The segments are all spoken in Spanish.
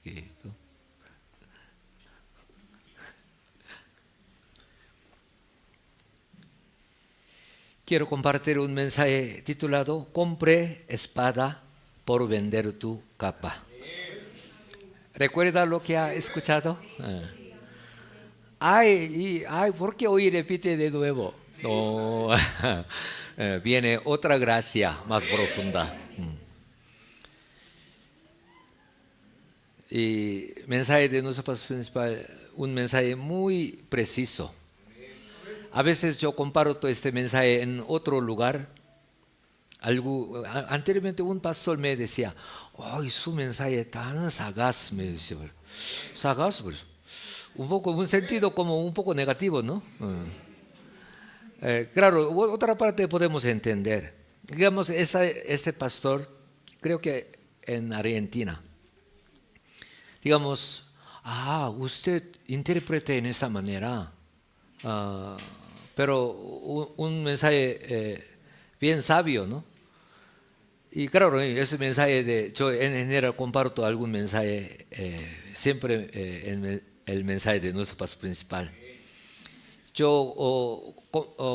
poquito. Quiero compartir un mensaje titulado Compre espada por vender tu capa. ¿Recuerda lo que ha escuchado? ¿Por qué hoy repite de nuevo? No, viene otra gracia más profunda. Y mensaje de nuestro pastor principal, un mensaje muy preciso. A veces yo comparto este mensaje en otro lugar. Anteriormente un pastor me decía, ¡ay, su mensaje es tan sagaz! Me decía, sagaz, pues. Un sentido como un poco negativo, ¿no? Claro, otra parte podemos entender. Digamos, este pastor, creo que en Argentina, digamos, usted interpreta en esa manera, pero un mensaje bien sabio, ¿no? Y claro, ese mensaje yo en general comparto algún mensaje, siempre en el mensaje de nuestro pastor principal. Yo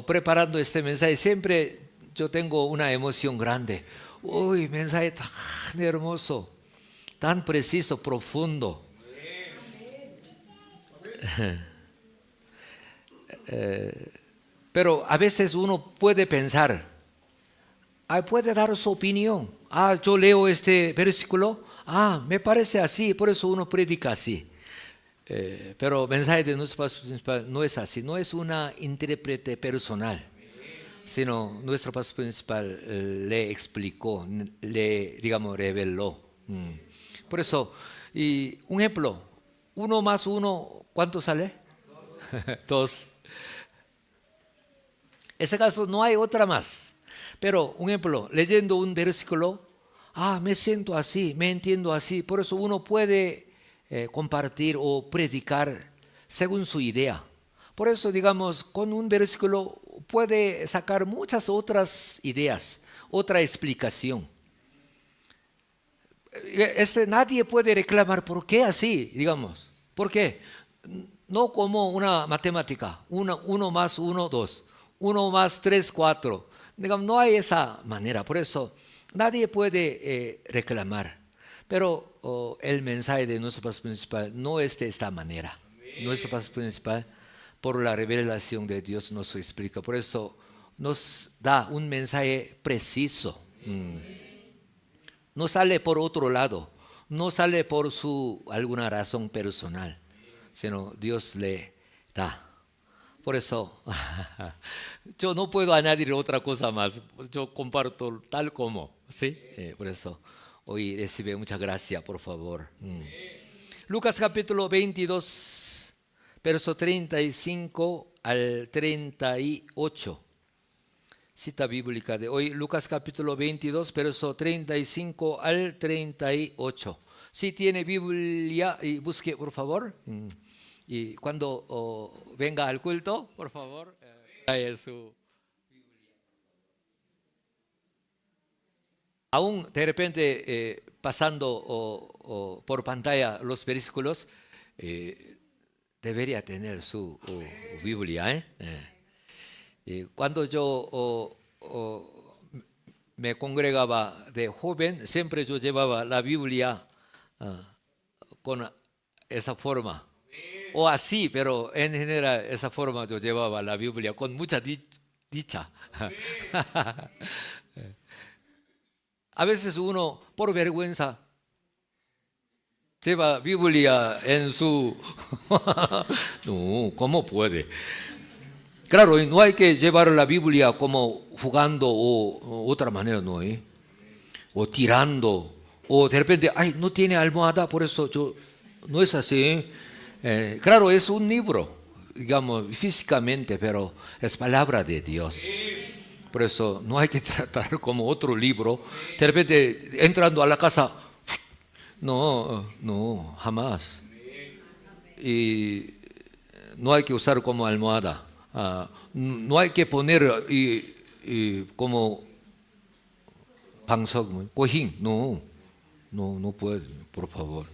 preparando este mensaje siempre yo tengo una emoción grande. Uy, mensaje tan hermoso, tan preciso, profundo. Pero a veces uno puede pensar, puede dar su opinión. Yo leo este versículo, me parece así, por eso uno predica así. Pero el mensaje de nuestro pastor principal no es así, no es una intérprete personal, sino nuestro pastor principal le explicó, digamos, reveló. Por eso, y un ejemplo, 1 más 1, ¿cuánto sale? 2. En ese caso no hay otra más. Pero, un ejemplo, leyendo un versículo, me siento así, me entiendo así. Por eso uno puede compartir o predicar según su idea. Por eso, digamos, con un versículo puede sacar muchas otras ideas, otra explicación. Nadie puede reclamar por qué así, digamos. ¿Por qué? No como una matemática, 1 más 1, 2, 1 más 3, 4. Digamos, no hay esa manera, por eso nadie puede reclamar. Pero el mensaje de nuestro pastor principal no es de esta manera. Nuestro pastor principal, por la revelación de Dios, nos explica. Por eso nos da un mensaje preciso. No sale por otro lado, no sale por alguna razón personal, sino Dios le da. Por eso yo no puedo añadir otra cosa más. Yo comparto tal como, ¿sí? Por eso hoy recibe mucha gracia, por favor. Lucas capítulo 22, verso 35 al 38. Cita bíblica de hoy, Lucas capítulo 22, verso 35 al 38. Si tiene Biblia, y busque, por favor. Y cuando venga al culto, por favor, trae su Biblia. Aún de repente pasando por pantalla los versículos, debería tener su Biblia. Cuando yo me congregaba de joven, siempre yo llevaba la Biblia con esa forma. O así, pero en general esa forma yo llevaba la Biblia con mucha dicha. A veces uno, por vergüenza, lleva Biblia en su... No, ¿cómo puede? Claro, no hay que llevar la Biblia como jugando o otra manera, ¿no? O tirando, o de repente, no tiene almohada, por eso yo... No es así. Claro, es un libro, digamos, físicamente, pero es palabra de Dios. Por eso no hay que tratar como otro libro. De repente, entrando a la casa, no, jamás. Y no hay que usar como almohada. No hay que poner como 방석, cojín. No puede, por favor.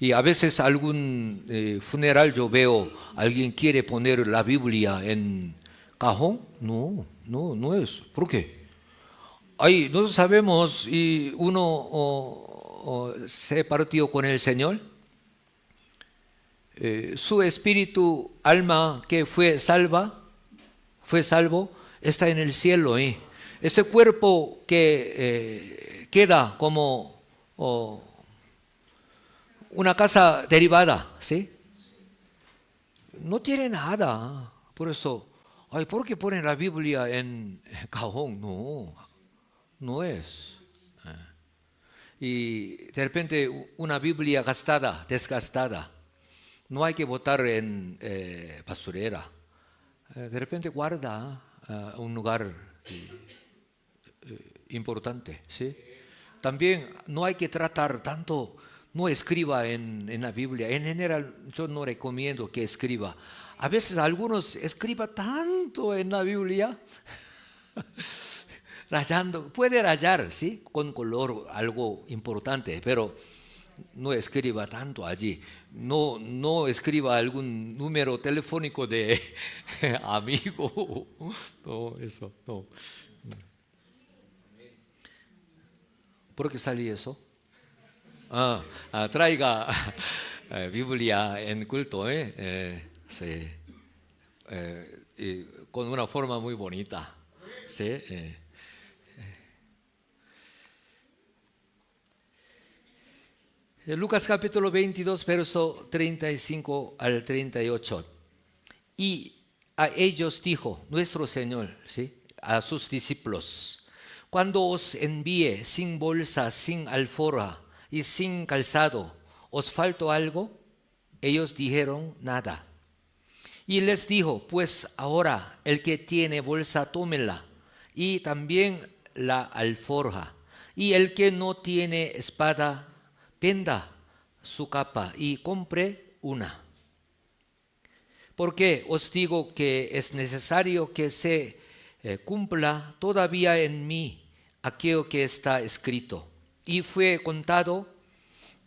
Y a veces algún funeral yo veo, alguien quiere poner la Biblia en cajón. No es. ¿Por qué? Ahí no sabemos y uno se partió con el Señor. Su espíritu, alma que fue salvo, está en el cielo. Ese cuerpo que queda como una casa derivada, ¿sí? No tiene nada. Por eso, ay, ¿por qué ponen la Biblia en cajón? No es. Y de repente una Biblia gastada, desgastada, no hay que botar en basurera. De repente guarda un lugar importante, ¿sí? También no hay que tratar tanto, no escriba en la Biblia. En general yo no recomiendo que escriba. A veces algunos escriban tanto en la Biblia, rayando, puede rayar, ¿sí? Con color, algo importante, pero no escriba tanto allí. No escriba algún número telefónico de amigo. No, eso, no. ¿Por qué salí eso? Traiga Biblia en culto, sí. Y con una forma muy bonita, ¿sí? Lucas capítulo 22, verso 35 al 38. Y a ellos dijo nuestro Señor, ¿sí?, a sus discípulos: cuando os envíe sin bolsa, sin alforja y sin calzado, ¿os faltó algo? Ellos dijeron: nada. Y les dijo: pues ahora el que tiene bolsa, tómela, y también la alforja. Y el que no tiene espada, venda su capa y compre una. Porque os digo que es necesario que se cumpla todavía en mí aquello que está escrito. Y fue contado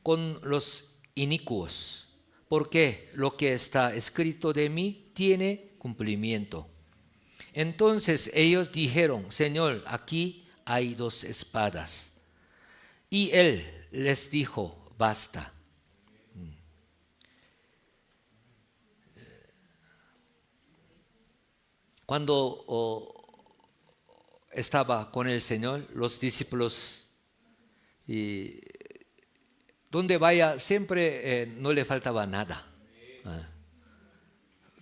con los inicuos, porque lo que está escrito de mí tiene cumplimiento. Entonces ellos dijeron: Señor, aquí hay 2 espadas. Y él les dijo: basta. Cuando estaba con el Señor, los discípulos, y donde vaya siempre no le faltaba nada.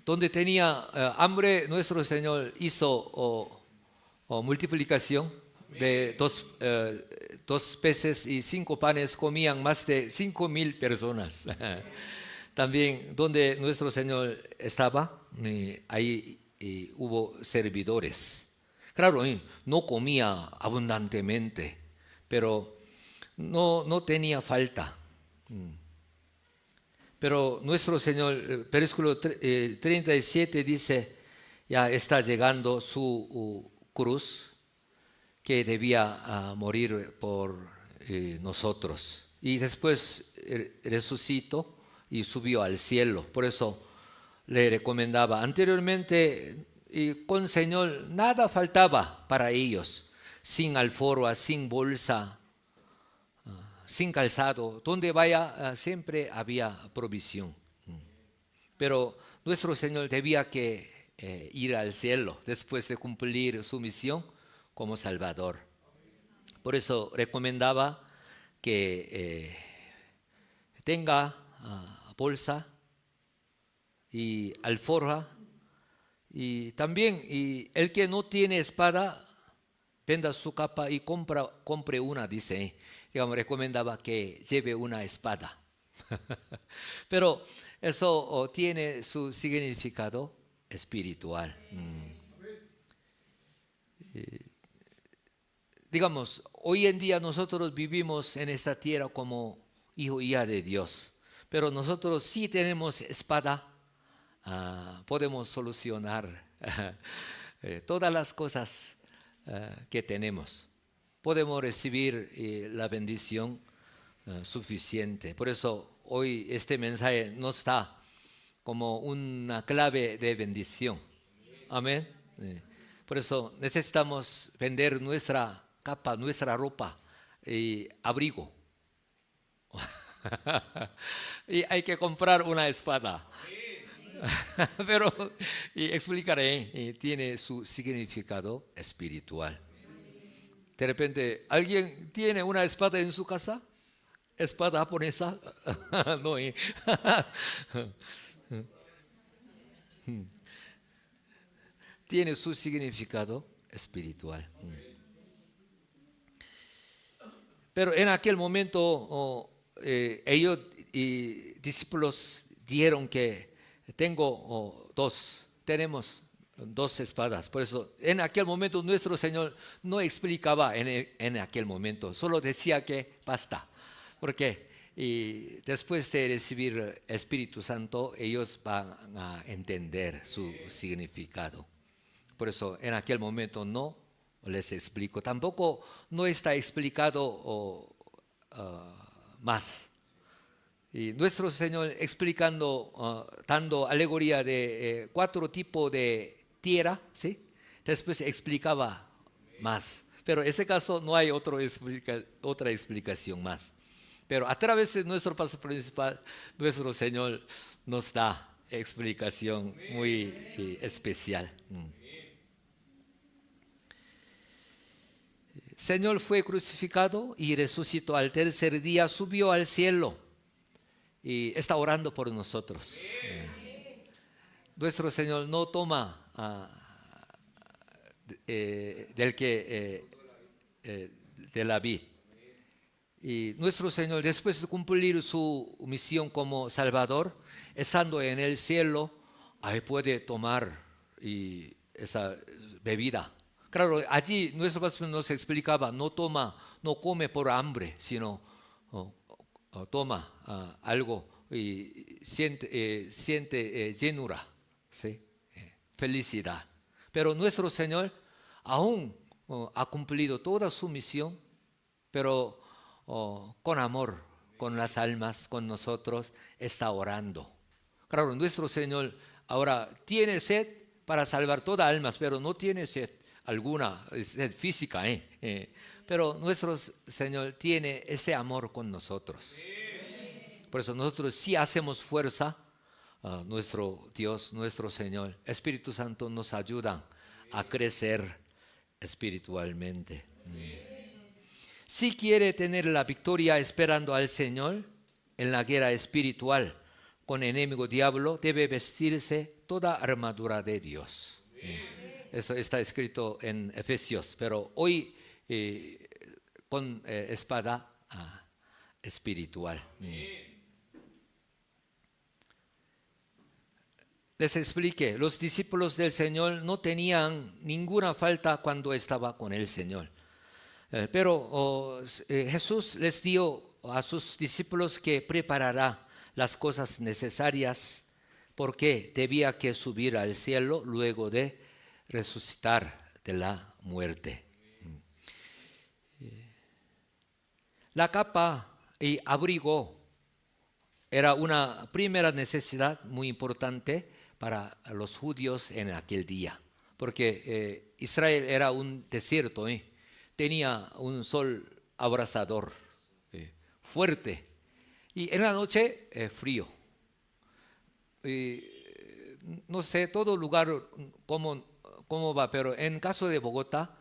Donde tenía hambre, nuestro Señor hizo multiplicación de 2 peces y 5 panes, comían más de 5,000 personas. También donde nuestro Señor estaba, ahí hubo servidores. Claro, no comía abundantemente, pero no tenía falta. Pero nuestro Señor, versículo 37 dice: ya está llegando su cruz, que debía morir por nosotros. Y después resucitó y subió al cielo. Por eso le recomendaba anteriormente, con el Señor nada faltaba para ellos, sin alforja, sin bolsa, sin calzado, donde vaya siempre había provisión. Pero nuestro Señor debía que ir al cielo después de cumplir su misión como Salvador. Por eso recomendaba que tenga bolsa y alforja, y también el que no tiene espada, venda su capa y compre una, dice. Digamos, recomendaba que lleve una espada. Pero eso tiene su significado espiritual. Digamos, hoy en día nosotros vivimos en esta tierra como hijo y hija de Dios, pero nosotros sí tenemos espada, podemos solucionar todas las cosas que tenemos. Podemos recibir la bendición suficiente. Por eso hoy este mensaje nos da como una clave de bendición. Amén. Por eso necesitamos vender nuestra capa, nuestra ropa y abrigo. Y hay que comprar una espada. Pero y explicaré, tiene su significado espiritual. De repente, ¿alguien tiene una espada en su casa? ¿Espada japonesa? No. Tiene su significado espiritual. Pero en aquel momento ellos y discípulos dijeron que tenemos dos espadas. Por eso en aquel momento nuestro Señor no explicaba en aquel momento, solo decía que basta. Porque y después de recibir Espíritu Santo, ellos van a entender su significado. Por eso en aquel momento no les explico. Tampoco no está explicado más. Y nuestro Señor explicando, dando alegoría de 4 tipos de tierra, ¿sí? Después explicaba más. Pero en este caso no hay otra explicación más. Pero a través de nuestro paso principal, nuestro Señor nos da explicación muy especial. Señor fue crucificado y resucitó al tercer día, subió al cielo y está orando por nosotros. Nuestro Señor no toma de la vid. Y nuestro Señor, después de cumplir su misión como Salvador, estando en el cielo, ahí puede tomar esa bebida. Claro, allí nuestro pastor nos explicaba, no come por hambre, sino toma algo y siente llenura, ¿sí? Felicidad. Pero nuestro Señor aún ha cumplido toda su misión, pero con amor, con las almas, con nosotros, está orando. Claro, nuestro Señor ahora tiene sed para salvar todas las almas, pero no tiene sed alguna, sed física. Pero nuestro Señor tiene ese amor con nosotros. Por eso nosotros sí hacemos fuerza, nuestro Dios, nuestro Señor, Espíritu Santo nos ayuda a crecer espiritualmente. Si quiere tener la victoria esperando al Señor en la guerra espiritual con el enemigo diablo, debe vestirse toda armadura de Dios. Eso está escrito en Efesios, pero hoy con espada espiritual. Les expliqué, los discípulos del Señor no tenían ninguna falta cuando estaba con el Señor. Pero Jesús les dio a sus discípulos que preparará las cosas necesarias porque debía que subir al cielo luego de resucitar de la muerte. La capa y abrigo era una primera necesidad muy importante para los judíos en aquel día, porque Israel era un desierto, tenía un sol abrasador, fuerte, y en la noche frío. No sé todo lugar cómo va, pero en caso de Bogotá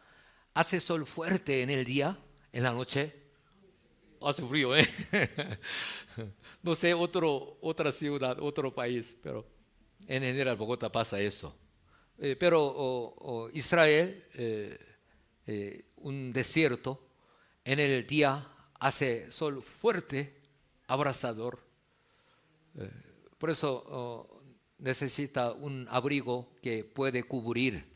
hace sol fuerte en el día, en la noche hace frío. No sé otra ciudad, otro país, pero en general Bogotá pasa eso. Pero Israel, un desierto, en el día hace sol fuerte, abrasador. Por eso necesita un abrigo que puede cubrir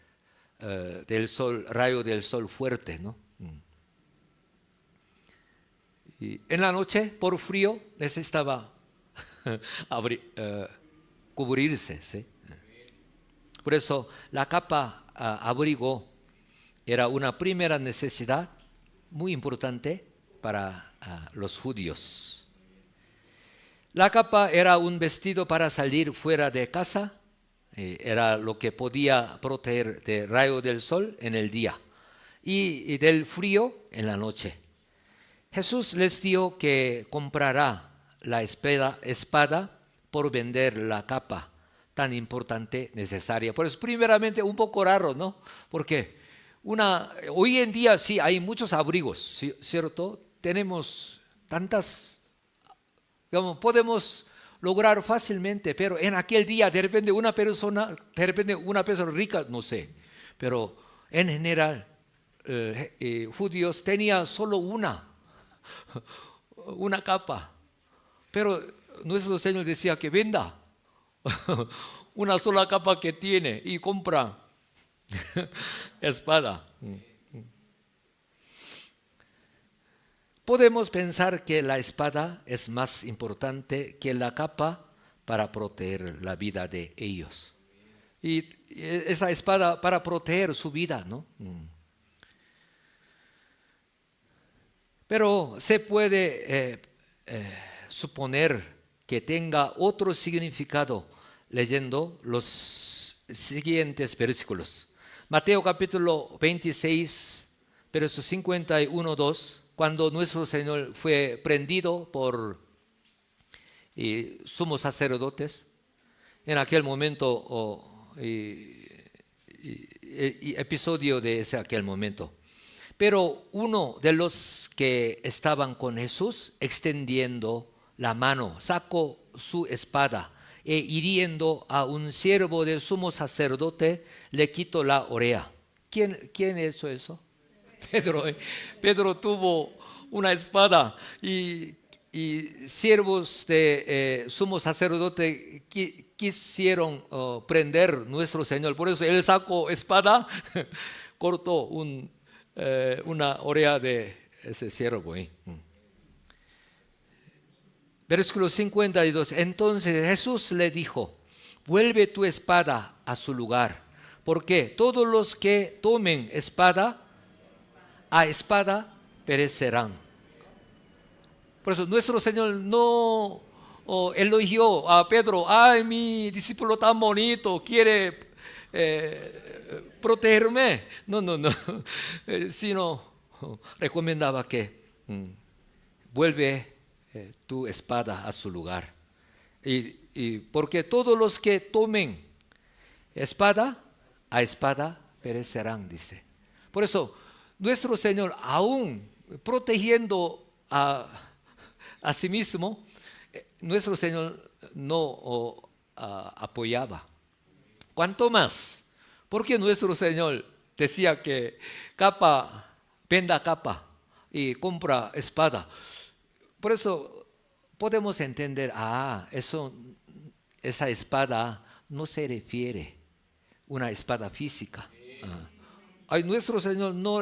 del sol, rayo del sol fuerte, ¿no? Y en la noche, por frío, necesitaba cubrirse, ¿sí? Por eso la capa abrigo era una primera necesidad muy importante para los judíos. La capa era un vestido para salir fuera de casa. Era lo que podía proteger del rayo del sol en el día y del frío en la noche. Jesús les dijo que comprará la espada por vender la capa tan importante, necesaria. Por eso, primeramente, un poco raro, ¿no? Porque hoy en día sí hay muchos abrigos, ¿cierto? Tenemos tantas, digamos, podemos lograr fácilmente, pero en aquel día de repente una persona rica, no sé, pero en general judíos tenían solo una capa, pero nuestro Señor decía que venda una sola capa que tiene y compra espada. Podemos pensar que la espada es más importante que la capa para proteger la vida de ellos. Y esa espada para proteger su vida, ¿no? Pero se puede suponer que tenga otro significado leyendo los siguientes versículos. Mateo capítulo 26, versos 51-2. Cuando nuestro Señor fue prendido por sumos sacerdotes, en aquel momento, episodio de aquel momento. Pero uno de los que estaban con Jesús, extendiendo la mano, sacó su espada e hiriendo a un siervo del sumo sacerdote, le quitó la oreja. ¿Quién hizo eso? Pedro tuvo una espada y siervos de sumo sacerdote quisieron prender nuestro Señor. Por eso él sacó espada, cortó una oreja de ese siervo. Versículo 52. Entonces Jesús le dijo: vuelve tu espada a su lugar, porque todos los que tomen espada a espada perecerán. Por eso nuestro Señor no elogió a Pedro: ay, mi discípulo tan bonito, quiere protegerme. No, sino recomendaba que vuelve tu espada a su lugar. Y porque todos los que tomen espada a espada perecerán, dice. Por eso nuestro Señor, aún protegiendo a sí mismo, nuestro Señor no apoyaba. ¿Cuánto más? Porque nuestro Señor decía que venda capa y compra espada. Por eso podemos entender, esa espada no se refiere a una espada física. Nuestro Señor no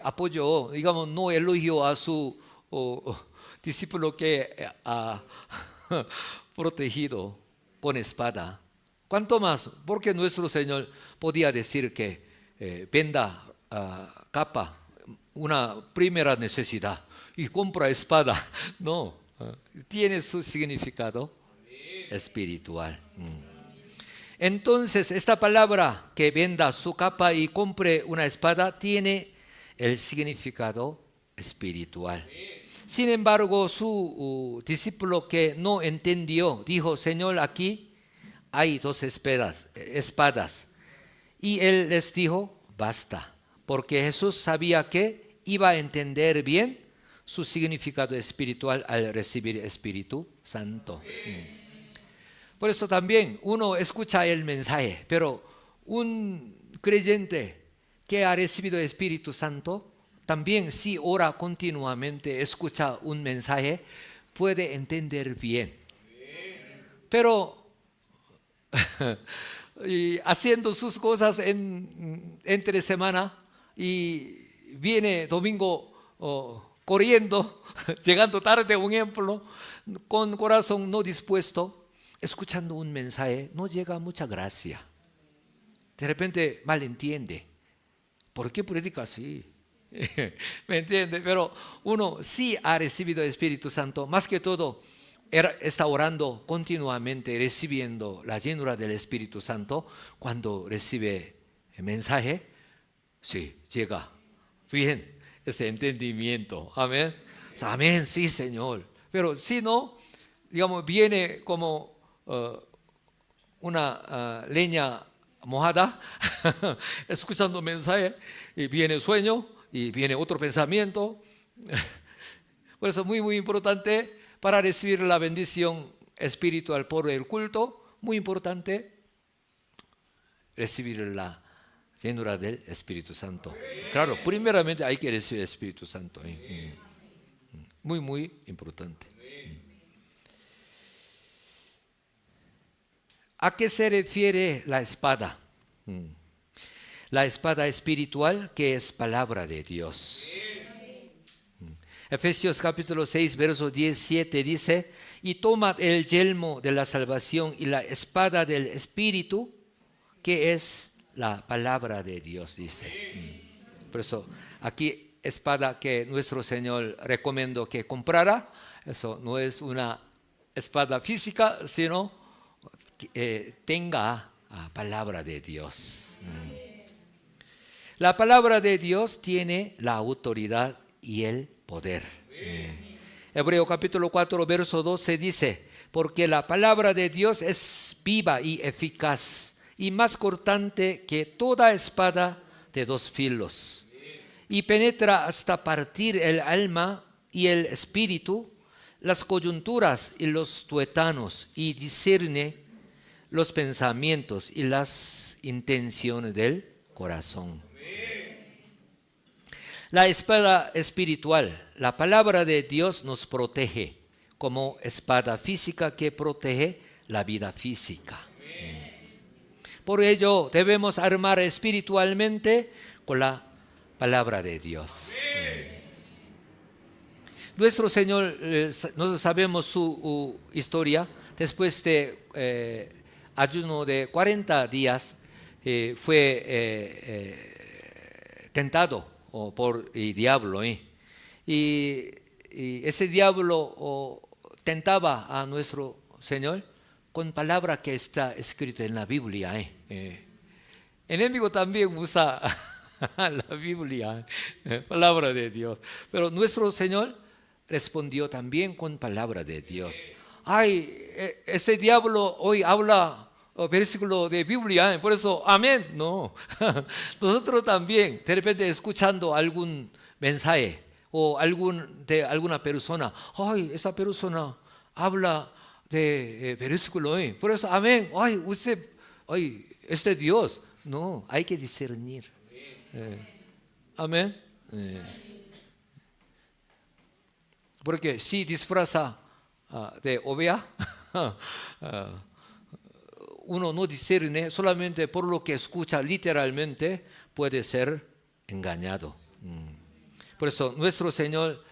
apoyó, digamos, no elogió a su discípulo que ha protegido con espada. ¿Cuánto más? Porque nuestro Señor podía decir que venda capa, una primera necesidad, y compra espada. No, tiene su significado espiritual. Entonces, esta palabra que venda su capa y compre una espada tiene el significado espiritual. Sin embargo, su discípulo que no entendió dijo: Señor, aquí hay 2 espadas. Y él les dijo: basta, porque Jesús sabía que iba a entender bien su significado espiritual al recibir Espíritu Santo. Por eso también uno escucha el mensaje, pero un creyente que ha recibido Espíritu Santo, también si ora continuamente, escucha un mensaje, puede entender bien. Pero y haciendo sus cosas entre semana y viene domingo corriendo, llegando tarde, un ejemplo, con corazón no dispuesto, escuchando un mensaje, no llega mucha gracia. De repente malentiende. ¿Por qué predica así? ¿Me entiende? Pero uno sí ha recibido el Espíritu Santo, más que todo está orando continuamente, recibiendo la llenura del Espíritu Santo. Cuando recibe el mensaje, sí, llega bien ese entendimiento. Amén. Amén, sí, Señor. Pero si no, digamos, viene como una leña mojada, escuchando mensaje, y viene sueño, y viene otro pensamiento. Por eso es muy, muy importante para recibir la bendición espiritual por el culto, muy importante recibir la llenura del Espíritu Santo. Claro, primeramente hay que recibir el Espíritu Santo. Muy, muy importante. ¿A qué se refiere la espada? La espada espiritual, que es palabra de Dios. Efesios capítulo 6, verso 17 dice: y tomad el yelmo de la salvación y la espada del Espíritu, que es la palabra de Dios, dice. Por eso aquí espada que nuestro Señor recomendó que comprara, eso no es una espada física, sino que tenga palabra de Dios. La palabra de Dios tiene la autoridad y el poder. Hebreo capítulo 4, verso 12 dice: porque la palabra de Dios es viva y eficaz, y más cortante que toda espada de dos filos, y penetra hasta partir el alma y el espíritu, las coyunturas y los tuétanos, y discierne los pensamientos y las intenciones del corazón. La espada espiritual, la palabra de Dios, nos protege como espada física que protege la vida física. Por ello debemos armar espiritualmente con la palabra de Dios. Nuestro Señor, nosotros sabemos su historia. Después de ayuno de 40 días, fue tentado por el diablo. Y ese diablo tentaba a nuestro Señor con palabra que está escrita en la Biblia. El enemigo también usa la Biblia, palabra de Dios. Pero nuestro Señor respondió también con palabra de Dios. Ay, ese diablo hoy habla versículo de Biblia, por eso, amén. No, nosotros también, de repente escuchando algún mensaje o de alguna persona, ay, esa persona habla de versículo, por eso, amén. Ay, usted, ay, este Dios. No, hay que discernir. Amén. Porque si disfraza de oveja, uno no discierne, solamente por lo que escucha literalmente puede ser engañado. Por eso nuestro Señor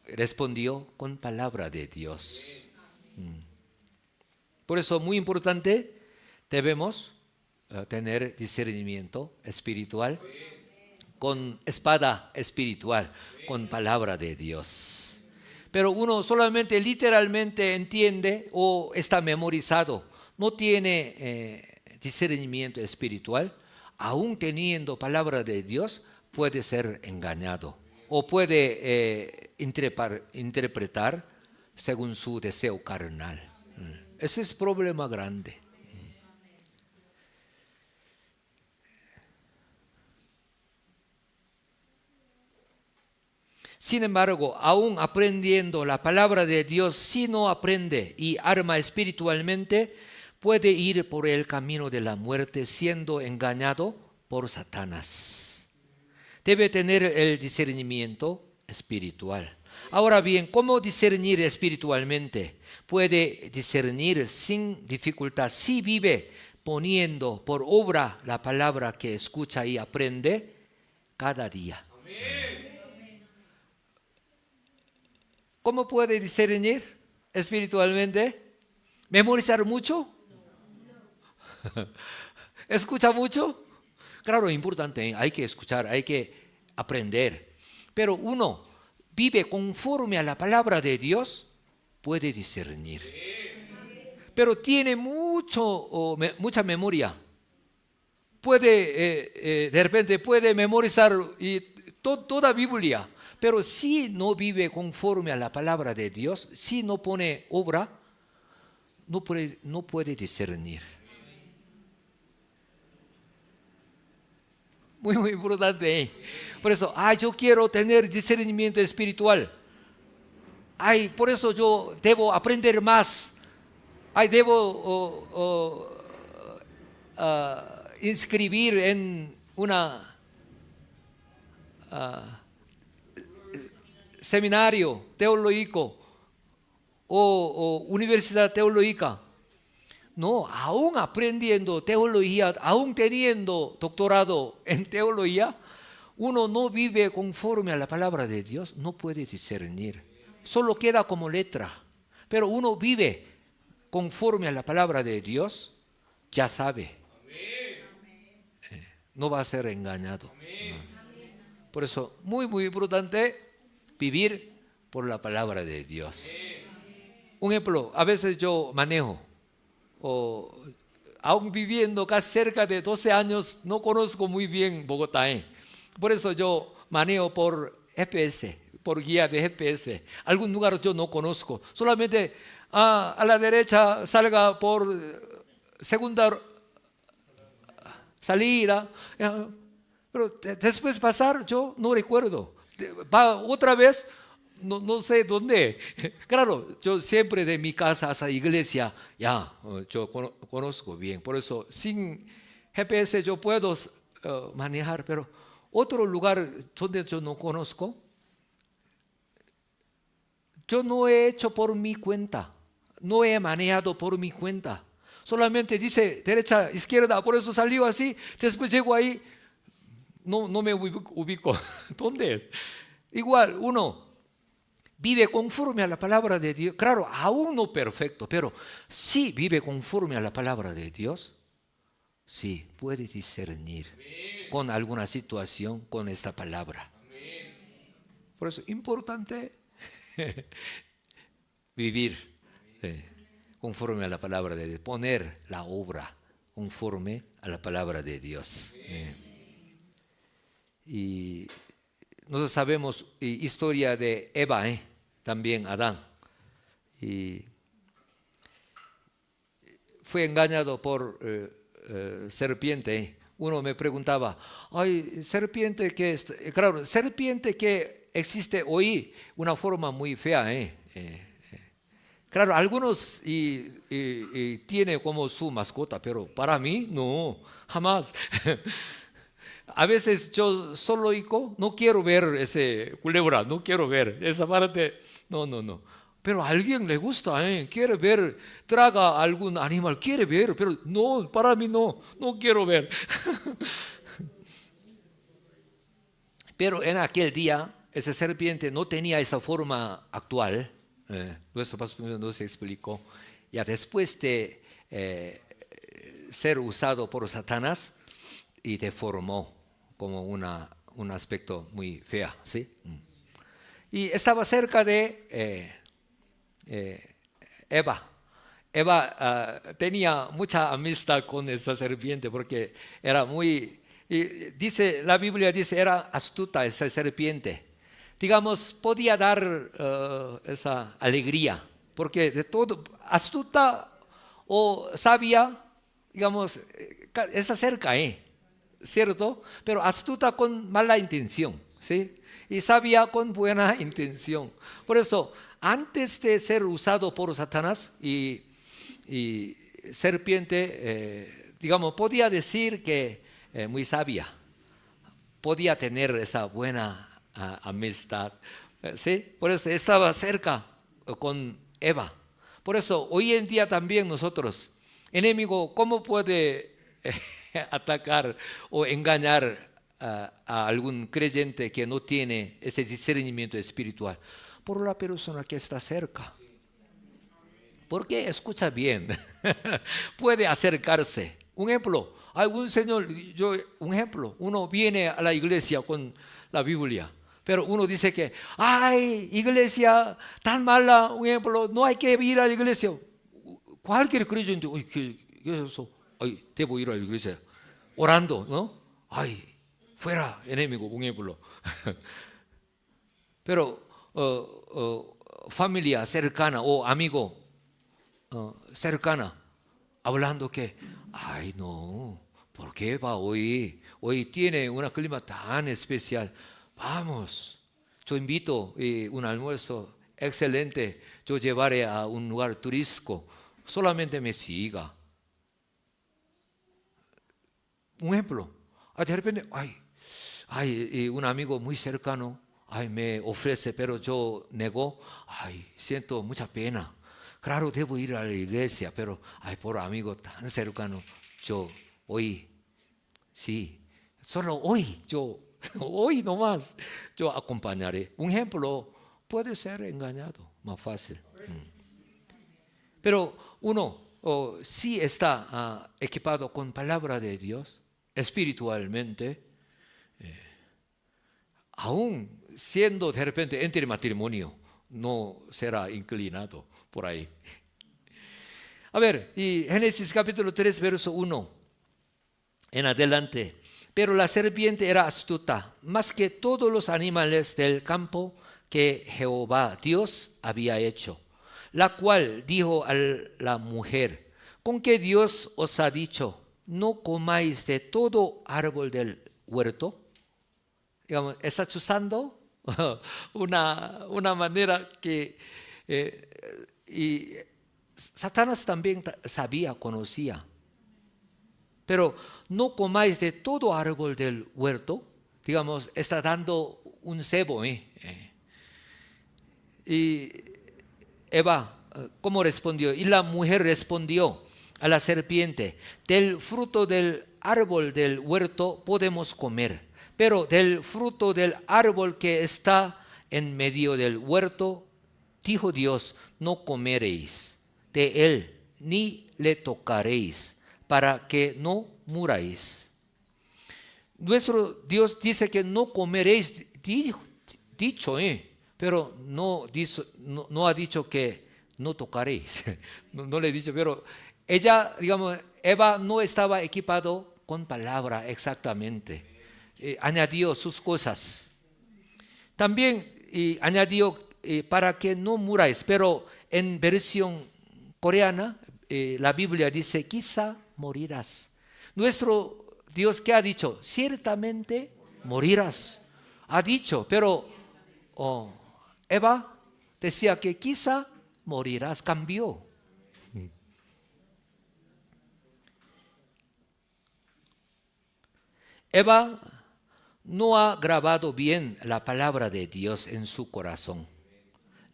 respondió con palabra de Dios. Por eso muy importante, debemos tener discernimiento espiritual con espada espiritual, con palabra de Dios. Pero uno solamente literalmente entiende o está memorizado, no tiene discernimiento espiritual, aún teniendo palabra de Dios, puede ser engañado o puede interpretar según su deseo carnal. Ese es problema grande. Sin embargo, aún aprendiendo la palabra de Dios, si no aprende y arma espiritualmente, puede ir por el camino de la muerte siendo engañado por Satanás. Debe tener el discernimiento espiritual. Ahora bien, ¿cómo discernir espiritualmente? Puede discernir sin dificultad si vive poniendo por obra la palabra que escucha y aprende cada día. Amén. ¿Cómo puede discernir espiritualmente? ¿Memorizar mucho? ¿Escucha mucho? Claro, es importante, hay que escuchar, hay que aprender. Pero uno vive conforme a la palabra de Dios, puede discernir. Pero tiene mucha memoria. Puede, de repente puede memorizar toda Biblia, pero si no vive conforme a la palabra de Dios, si no pone obra, no puede discernir. Muy, muy importante, ¿eh? Por eso, yo quiero tener discernimiento espiritual. Por eso yo debo aprender más. Debo inscribir en una seminario teológico o universidad teológica. No, aún aprendiendo teología, aún teniendo doctorado en teología, uno no vive conforme a la palabra de Dios, no puede discernir. Solo queda como letra. Pero uno vive conforme a la palabra de Dios, ya sabe. No va a ser engañado. Por eso, muy, muy importante vivir por la palabra de Dios. Un ejemplo, a veces yo manejo, aún viviendo casi cerca de 12 años, no conozco muy bien Bogotá. Por eso yo manejo por GPS, por guía de GPS. Algún lugar yo no conozco. Solamente a la derecha salga por segunda salida. Pero después pasar yo no recuerdo. Va otra vez, no sé dónde. Claro, yo siempre de mi casa hasta la iglesia, yo conozco bien. Por eso sin GPS yo puedo manejar, pero otro lugar donde yo no conozco, yo no he hecho por mi cuenta, no he manejado por mi cuenta. Solamente dice derecha, izquierda, por eso salió así. Después llego ahí, no me ubico. ¿Dónde es? Igual, uno vive conforme a la palabra de Dios. Claro, aún no perfecto, pero sí vive conforme a la palabra de Dios. Sí, puede discernir con alguna situación con esta palabra. Por eso es importante vivir conforme a la palabra de Dios, poner la obra conforme a la palabra de Dios. Y nosotros sabemos historia de Eva, también Adán. Y fue engañado por serpiente. Uno me preguntaba, serpiente que claro, serpiente que existe hoy, una forma muy fea. Claro, algunos tiene como su mascota, pero para mí no, jamás. A veces yo solo no quiero ver ese culebra, no quiero ver esa parte, no. Pero a alguien le gusta, quiere ver, traga algún animal, quiere ver, pero no, para mí no quiero ver. Pero en aquel día, esa serpiente no tenía esa forma actual. Nuestro pastor nos explicó. Ya después de ser usado por Satanás y deformó como un aspecto muy feo, ¿sí? Y estaba cerca de Eva. Eva tenía mucha amistad con esta serpiente porque era muy, la Biblia dice, era astuta esa serpiente. Digamos, podía dar esa alegría, porque de todo, astuta o sabia, digamos, está cerca, ¿cierto? Pero astuta con mala intención, ¿sí? Y sabia con buena intención. Por eso, antes de ser usado por Satanás y serpiente, digamos, podía decir que muy sabia, podía tener esa buena amistad, ¿sí? Por eso estaba cerca con Eva. Por eso hoy en día también nosotros, enemigo, ¿cómo puede atacar o engañar a algún creyente que no tiene ese discernimiento espiritual? Por la persona que está cerca. Porque escucha bien, puede acercarse. Un ejemplo, un ejemplo, uno viene a la iglesia con la Biblia, Pero uno dice que, ay, iglesia tan mala, un ejemplo, no hay que ir a la iglesia. Cualquier creyente, uy, ¿qué es eso? Ay, debo ir a la iglesia. Orando, ¿no? Ay, fuera, enemigo, un ejemplo. Pero familia cercana o amigo cercana, hablando que, ay, no, ¿por qué va hoy? Hoy tiene un clima tan especial. Vamos, yo invito un almuerzo excelente. Yo llevaré a un lugar turístico. Solamente me siga. Un ejemplo. De repente, ay, un amigo muy cercano, ay, me ofrece, pero yo nego. Ay, siento mucha pena. Claro, debo ir a la iglesia, pero, ay, por amigo tan cercano, yo hoy, sí, solo hoy, hoy nomás, yo acompañaré. Un ejemplo puede ser engañado, más fácil. Pero uno sí está equipado con palabra de Dios, espiritualmente, aún siendo de repente entre matrimonio, no será inclinado por ahí. A ver, y Génesis capítulo 3, verso 1 en adelante. Pero la serpiente era astuta, más que todos los animales del campo que Jehová Dios había hecho, la cual dijo a la mujer, ¿con qué Dios os ha dicho, no comáis de todo árbol del huerto? Digamos, está usando una manera que y Satanás también sabía, conocía. Pero no comáis de todo árbol del huerto, digamos, está dando un cebo. Y Eva, ¿cómo respondió? Y la mujer respondió a la serpiente, del fruto del árbol del huerto podemos comer, pero del fruto del árbol que está en medio del huerto, dijo Dios, no comeréis de él, ni le tocaréis, para que no muráis. Nuestro Dios dice que no comeréis, dicho, pero no ha dicho que no tocaréis. No le he dicho, pero ella, digamos, Eva no estaba equipado con palabra exactamente. Añadió sus cosas. También añadió para que no muráis, pero en versión coreana la Biblia dice quizá morirás. Nuestro Dios, ¿qué ha dicho? Ciertamente morirás. Ha dicho, pero Eva decía que quizá morirás, cambió. Eva no ha grabado bien la palabra de Dios en su corazón.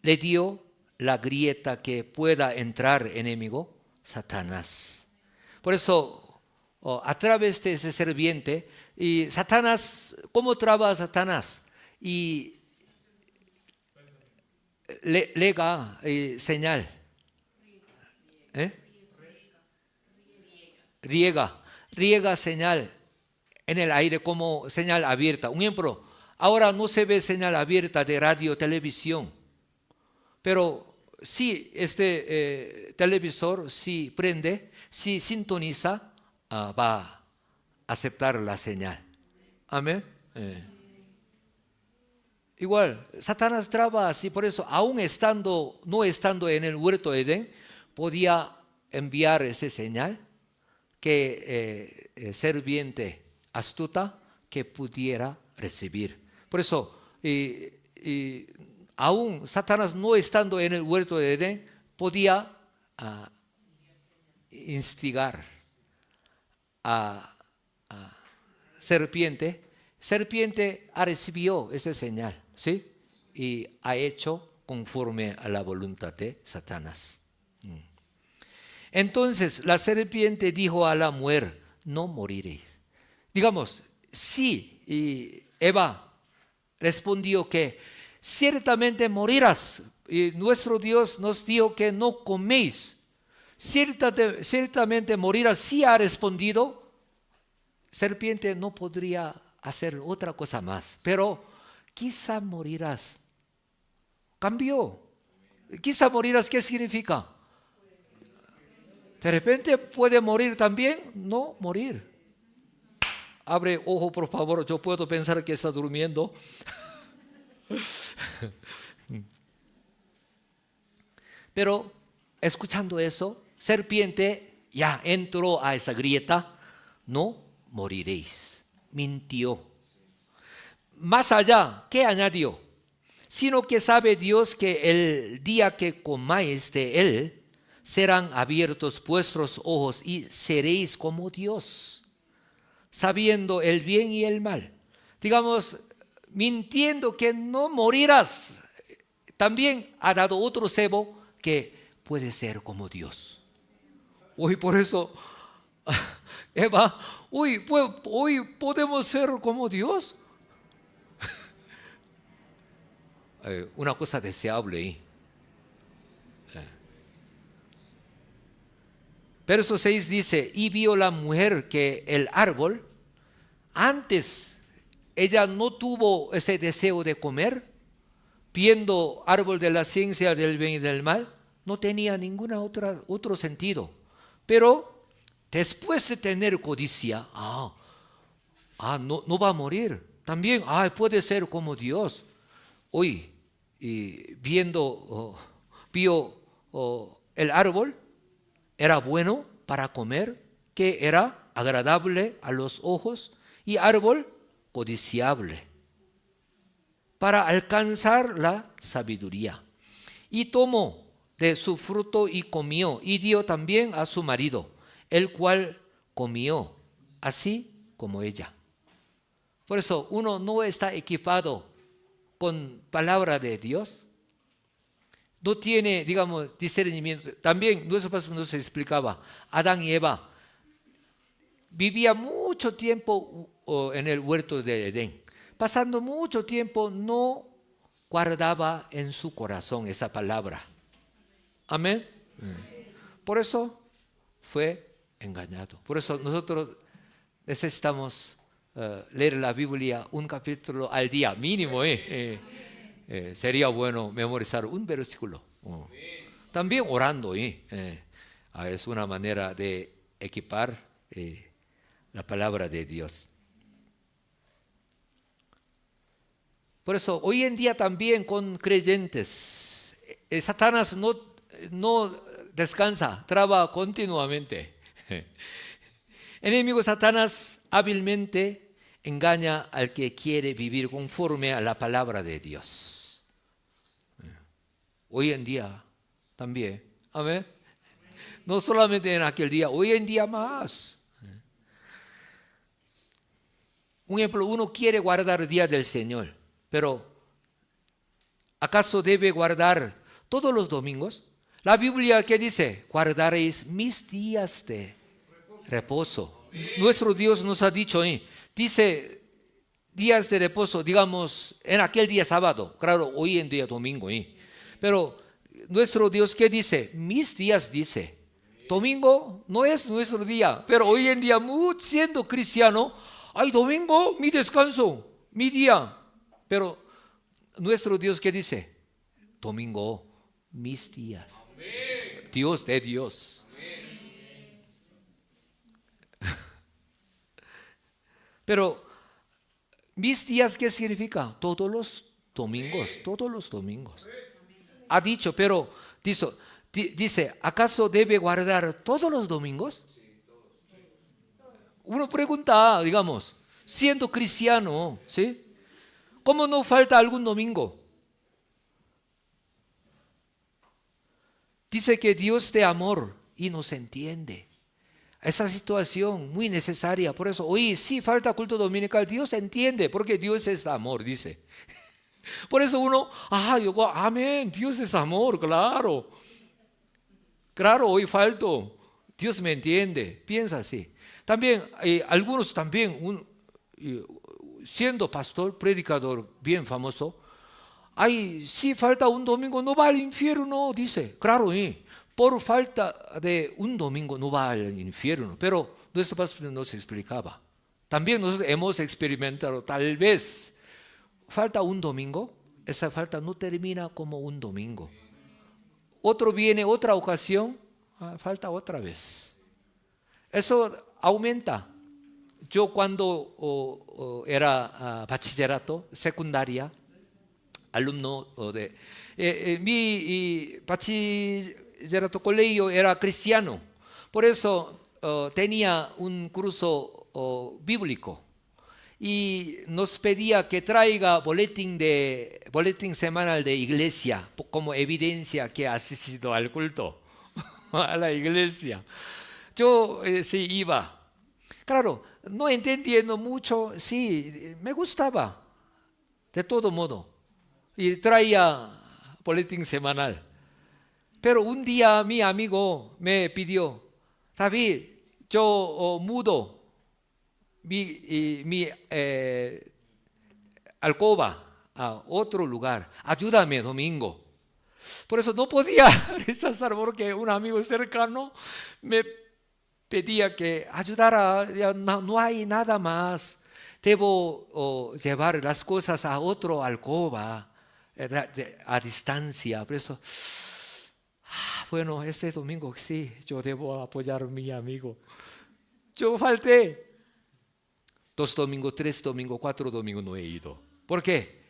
Le dio la grieta que pueda entrar enemigo, Satanás. Por eso, a través de ese serpiente, y Satanás, ¿cómo traba a Satanás? Y lega señal. Riega señal en el aire como señal abierta. Un ejemplo, ahora no se ve señal abierta de radio, televisión, pero si este televisor, si prende, si sintoniza, va a aceptar la señal. Amén. Igual, Satanás traba así, por eso, aún no estando en el huerto de Edén, podía enviar ese señal que serpiente astuta que pudiera recibir. Por eso, aún Satanás no estando en el huerto de Edén, podía instigar a serpiente. Serpiente recibió esa señal, ¿sí? Y ha hecho conforme a la voluntad de Satanás. Entonces la serpiente dijo a la mujer, no moriréis. Digamos, sí, y Eva respondió que ciertamente morirás. Y nuestro Dios nos dijo que no coméis. Ciertamente morirás. Sí ha respondido, serpiente no podría hacer otra cosa más. Pero quizá morirás. Cambió. Quizá morirás, ¿qué significa? De repente puede morir también, no morir. Abre ojo, por favor, yo puedo pensar que está durmiendo. Pero escuchando eso, serpiente ya entró a esa grieta, no moriréis. Mintió. Más allá, ¿qué añadió? Sino que sabe Dios que el día que comáis de él, serán abiertos vuestros ojos y seréis como Dios, sabiendo el bien y el mal. Digamos, mintiendo que no morirás. También ha dado otro cebo que puede ser como Dios. Hoy por eso, Eva, hoy podemos ser como Dios. Una cosa deseable. Verso 6 dice, y vio la mujer que el árbol, antes ella no tuvo ese deseo de comer, viendo árbol de la ciencia del bien y del mal, no tenía ninguna otro sentido. Pero después de tener codicia, no va a morir. También, puede ser como Dios. Hoy, vio el árbol, era bueno para comer, que era agradable a los ojos, y árbol codiciable para alcanzar la sabiduría. Y tomó de su fruto y comió, y dio también a su marido, el cual comió, así como ella. Por eso uno no está equipado con palabra de Dios. No tiene, digamos, discernimiento. También nuestro pastor nos explicaba, Adán y Eva vivían mucho tiempo en el huerto de Edén. Pasando mucho tiempo no guardaba en su corazón esa palabra. Amén. Por eso fue engañado. Por eso nosotros necesitamos leer la Biblia un capítulo al día, mínimo. Sería bueno memorizar un versículo. También orando. Es una manera de equipar la palabra de Dios. Por eso hoy en día también con creyentes, Satanás no descansa, traba continuamente. Enemigo Satanás hábilmente engaña al que quiere vivir conforme a la palabra de Dios. Hoy en día también. Amén. No solamente en aquel día, hoy en día más. Un ejemplo, uno quiere guardar el día del Señor, pero ¿acaso debe guardar todos los domingos? La Biblia, ¿qué dice? Guardaréis mis días de reposo. Nuestro Dios nos ha dicho, dice días de reposo, digamos, en aquel día sábado, claro, hoy en día domingo. Pero nuestro Dios, ¿qué dice? Mis días, dice. Domingo no es nuestro día, pero hoy en día, siendo cristiano, domingo, mi descanso, mi día. Pero nuestro Dios, ¿qué dice? Domingo, mis días. Amén. Dios de Dios. Pero mis días, ¿qué significa? Todos los domingos, todos los domingos. Ha dicho, pero dice, ¿acaso debe guardar todos los domingos? Uno pregunta, digamos, siendo cristiano, ¿sí? ¿Cómo no falta algún domingo? Dice que Dios de amor y nos entiende. Esa situación muy necesaria. Por eso hoy sí falta culto dominical. Dios entiende porque Dios es amor, dice. Por eso uno, amén, Dios es amor, claro. Claro, hoy falto. Dios me entiende. Piensa así. También, algunos también, siendo pastor, predicador bien famoso, si falta un domingo no va al infierno, dice. Claro, por falta de un domingo no va al infierno, pero nuestro pastor nos explicaba. También nosotros hemos experimentado tal vez falta un domingo, esa falta no termina como un domingo. Otro viene, otra ocasión, falta otra vez. Eso aumenta. Yo cuando era bachillerato, secundaria, alumno de mi bachillerato colegio era cristiano. Por eso tenía un curso bíblico y nos pedía que traiga boletín semanal de iglesia como evidencia que ha asistido al culto a la iglesia. Yo sí iba. Claro, no entendiendo mucho, sí, me gustaba, de todo modo. Y traía boletín semanal. Pero un día mi amigo me pidió, David, yo mudo mi alcoba a otro lugar, ayúdame domingo. Por eso no podía rechazar porque un amigo cercano me pedía que ayudara, ya no hay nada más, debo llevar las cosas a otro alcoba a distancia. Por eso, bueno, este domingo sí, yo debo apoyar a mi amigo. Yo falté 2 domingos, 3 domingos, 4 domingos no he ido. ¿Por qué?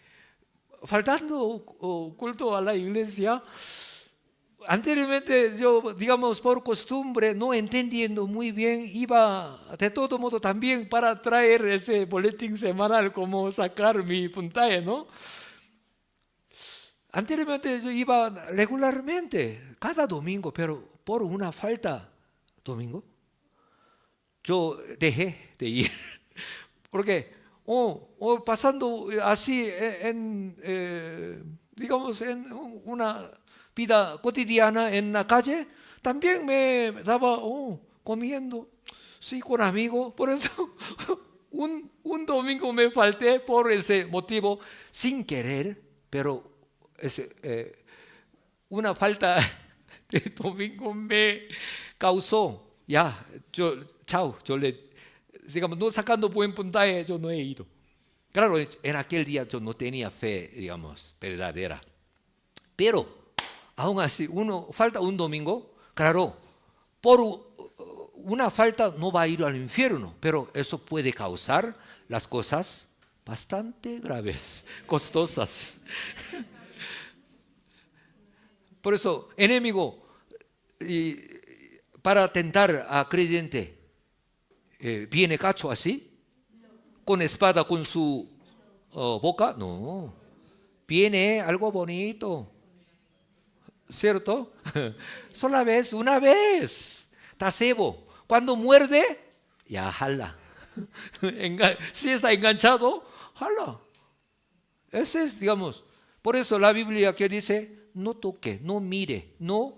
Faltando culto a la iglesia, anteriormente yo, digamos, por costumbre, no entendiendo muy bien, iba de todo modo también para traer ese boletín semanal, como sacar mi puntaje, ¿no? Anteriormente yo iba regularmente, cada domingo, pero por una falta domingo, yo dejé de ir. Porque pasando así digamos, en una vida cotidiana en la calle, también me daba comiendo, sí, con amigos. Por eso un domingo me falté por ese motivo, sin querer, pero una falta de domingo me causó, yo digamos, no sacando buen puntaje, yo no he ido. Claro, en aquel día yo no tenía fe, digamos, verdadera. Pero, aún así, falta un domingo, claro, por una falta no va a ir al infierno, pero eso puede causar las cosas bastante graves, costosas. Por eso, enemigo, para tentar a creyente, ¿viene cacho así? ¿Con espada con su boca? No. Viene algo bonito, ¿cierto? Una vez. Tasebo. Cuando muerde, ya jala. Si está enganchado, jala. Ese es, digamos, por eso la Biblia que dice, no toque, no mire, no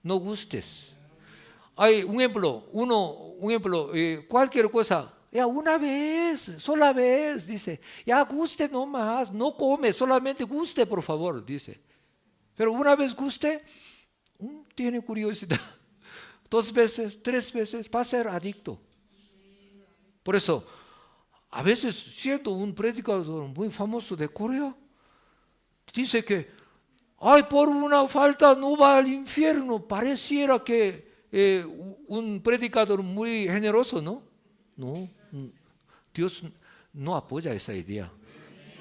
gustes. Hay un ejemplo, cualquier cosa, ya una vez, sola vez, dice, ya guste nomás, no come, solamente guste, por favor, dice. Pero una vez guste, tiene curiosidad. 2 veces, 3 veces, va a ser adicto. Por eso, a veces siendo un predicador muy famoso de Corea, dice que, por una falta no va al infierno. Pareciera que un predicador muy generoso, ¿no? No, Dios no apoya esa idea.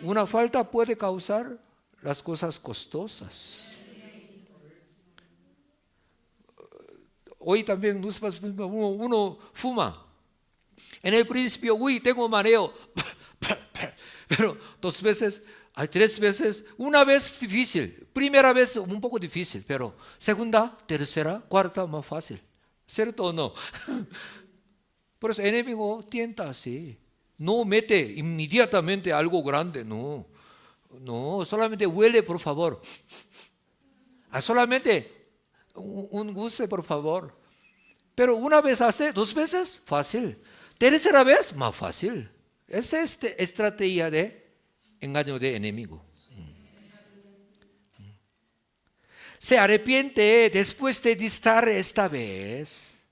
Una falta puede causar las cosas costosas. Hoy también uno fuma. En el principio, tengo mareo. Pero 2 veces, 3 veces, una vez difícil. Primera vez un poco difícil, pero segunda, tercera, cuarta más fácil. ¿Cierto o no? Por eso el enemigo tienta así. No mete inmediatamente algo grande, no. No, solamente huele, por favor. Solamente un gusto, por favor. Pero una vez hace, 2 veces, fácil. Tercera vez, más fácil. Esa es estrategia de engaño de enemigo. Se arrepiente después de distar esta vez,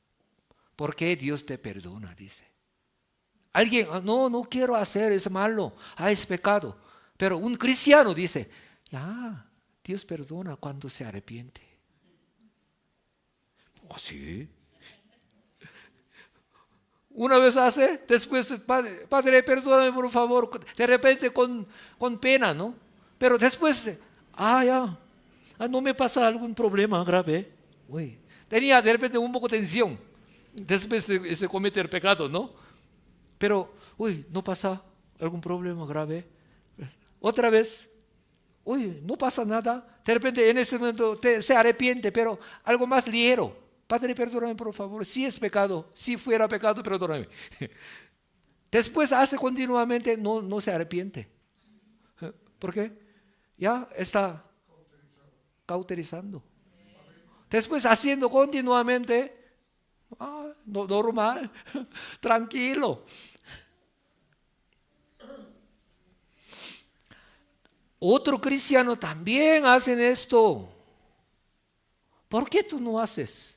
porque Dios te perdona, dice. Alguien, no quiero hacer, es malo, es pecado. Pero un cristiano dice, ya, Dios perdona cuando se arrepiente. ¿Sí? Una vez hace, después, padre, perdóname por favor, de repente con pena, ¿no? Pero después, ya, no me pasa algún problema grave. Uy, tenía de repente un poco de tensión después de se cometer pecado, ¿no? Pero, no pasa algún problema grave. Otra vez, no pasa nada. De repente en ese momento se arrepiente, pero algo más ligero. Padre, perdóname por favor, si es pecado, si fuera pecado, perdóname. Después hace continuamente, no se arrepiente. ¿Por qué? Ya está cauterizando. Después haciendo continuamente, normal, tranquilo. Otro cristiano también hacen esto. ¿Por qué tú no haces?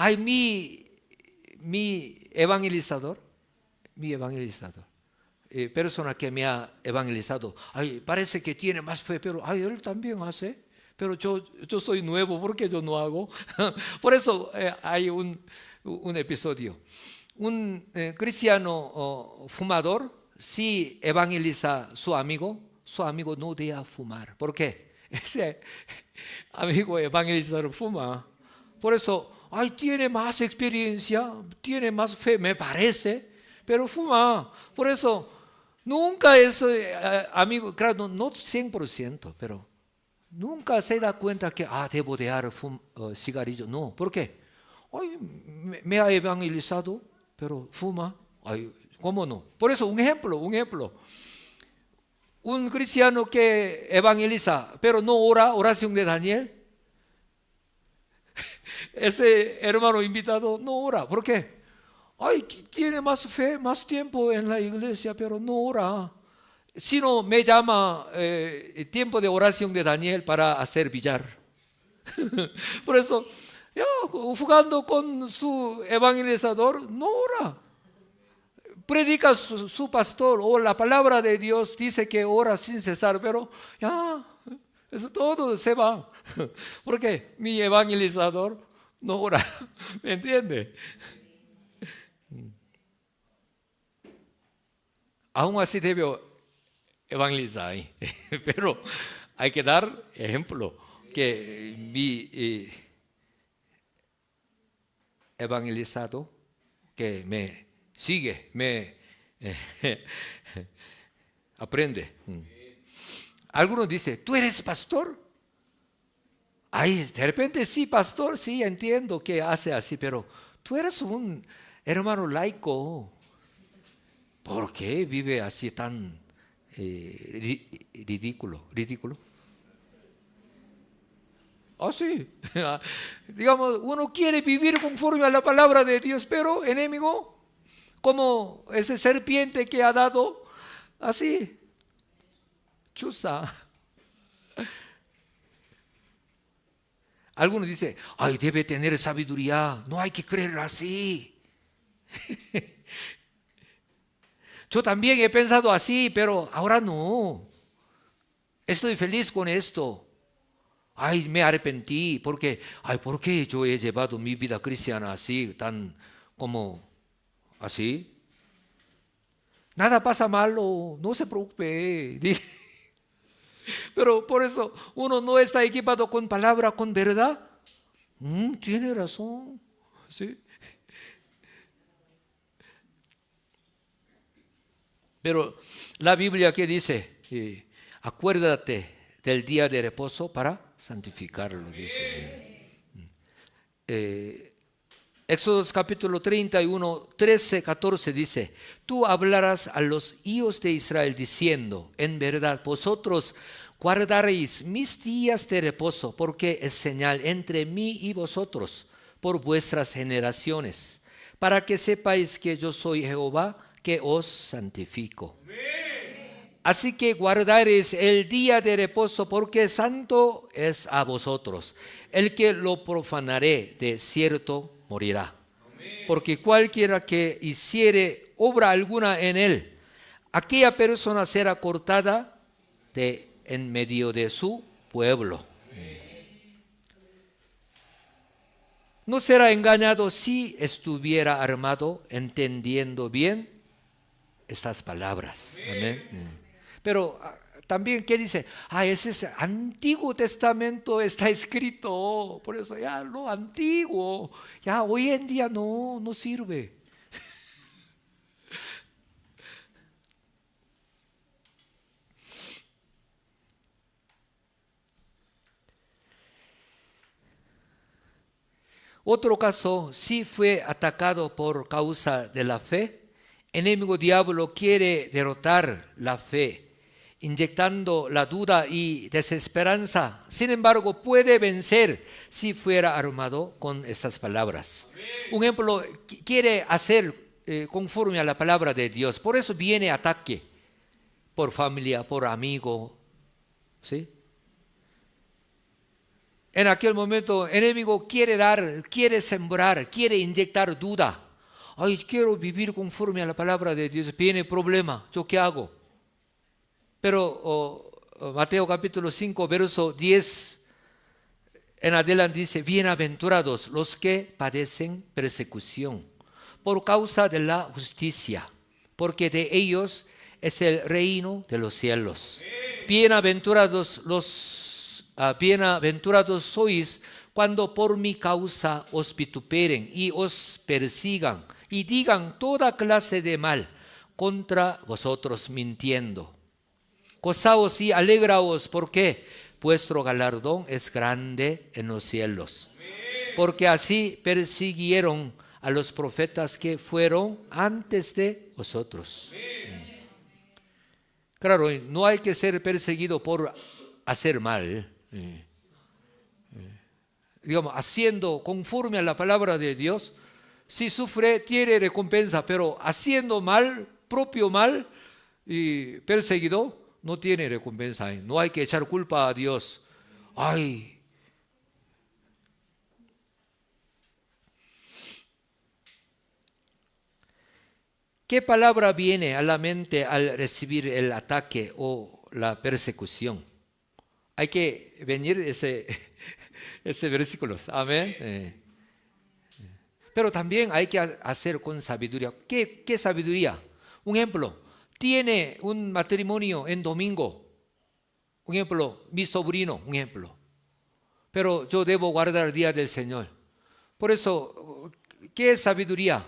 Mi evangelizador, persona que me ha evangelizado, parece que tiene más fe, pero él también hace, pero yo soy nuevo, ¿por qué yo no hago? Por eso hay un episodio. Un cristiano fumador, si evangeliza a su amigo no deja fumar. ¿Por qué? Ese amigo evangelizador fuma. Por eso, tiene más experiencia, tiene más fe, me parece, pero fuma. Por eso, nunca es amigo, claro, no 100%, pero nunca se da cuenta que debo dejar cigarrillo. No, ¿por qué? Me ha evangelizado, pero fuma. ¿Cómo no? Por eso, un ejemplo. Un cristiano que evangeliza, pero no ora, oración de Daniel. Ese hermano invitado no ora. ¿Por qué? Tiene más fe, más tiempo en la iglesia, pero no ora. Sino me llama tiempo de oración de Daniel para hacer billar. Por eso, jugando con su evangelizador, no ora. Predica su pastor o la palabra de Dios, dice que ora sin cesar, pero eso todo se va. Porque mi evangelizador no ora. ¿Me entiende? Aún así debo evangelizar. Pero hay que dar ejemplo. Que mi evangelizado que me sigue, me aprende. Algunos dicen, ¿tú eres pastor? De repente sí, pastor, sí, entiendo que hace así, pero tú eres un hermano laico. ¿Por qué vive así tan ridículo? Sí. Digamos, uno quiere vivir conforme a la palabra de Dios, pero enemigo, como ese serpiente que ha dado, así, chusa. Algunos dicen, debe tener sabiduría, no hay que creer así. Yo también he pensado así, pero ahora no. Estoy feliz con esto. Me arrepentí porque, ¿por qué yo he llevado mi vida cristiana así, tan como así? Nada pasa malo, no se preocupe. Pero por eso uno no está equipado con palabra, con verdad. Tiene razón, ¿sí? Pero la Biblia que dice, acuérdate del día de reposo para santificarlo, dice. Éxodo capítulo 31, 13, 14 dice, tú hablarás a los hijos de Israel diciendo, en verdad vosotros guardaréis mis días de reposo, porque es señal entre mí y vosotros por vuestras generaciones, para que sepáis que yo soy Jehová, que os santifico. Así que guardaréis el día de reposo, porque santo es a vosotros. El que lo profanare de cierto morirá. Porque cualquiera que hiciere obra alguna en él, aquella persona será cortada de en medio de su pueblo. No será engañado si estuviera armado, entendiendo bien estas palabras. Amén. Pero también, ¿qué dice? Ese es Antiguo Testamento, está escrito. Por eso ya lo antiguo, ya hoy en día no sirve. Otro caso, si fue atacado por causa de la fe, el enemigo diablo quiere derrotar la fe, inyectando la duda y desesperanza. Sin embargo, puede vencer si fuera armado con estas palabras. Un ejemplo, quiere hacer conforme a la palabra de Dios. Por eso viene ataque por familia, por amigo, ¿sí? En aquel momento el enemigo quiere dar, quiere sembrar, quiere inyectar duda. Quiero vivir conforme a la palabra de Dios. Viene problema, ¿yo qué hago? Pero Mateo capítulo 5, verso 10 en adelante dice: bienaventurados los que padecen persecución por causa de la justicia, porque de ellos es el reino de los cielos. Bienaventurados sois cuando por mi causa os vituperen y os persigan y digan toda clase de mal contra vosotros mintiendo. Gozaos y alegraos, porque vuestro galardón es grande en los cielos. Porque así persiguieron a los profetas que fueron antes de vosotros. Claro, no hay que ser perseguido por hacer mal. Digamos, haciendo conforme a la palabra de Dios, si sufre, tiene recompensa, pero haciendo mal, propio mal y perseguido, no tiene recompensa. No hay que echar culpa a Dios. ¿Qué palabra viene a la mente al recibir el ataque o la persecución? Hay que venir ese versículo. Amén. Pero también hay que hacer con sabiduría. ¿Qué sabiduría? Un ejemplo, tiene un matrimonio en domingo. Un ejemplo, mi sobrino, un ejemplo. Pero yo debo guardar el día del Señor. Por eso, ¿qué es sabiduría?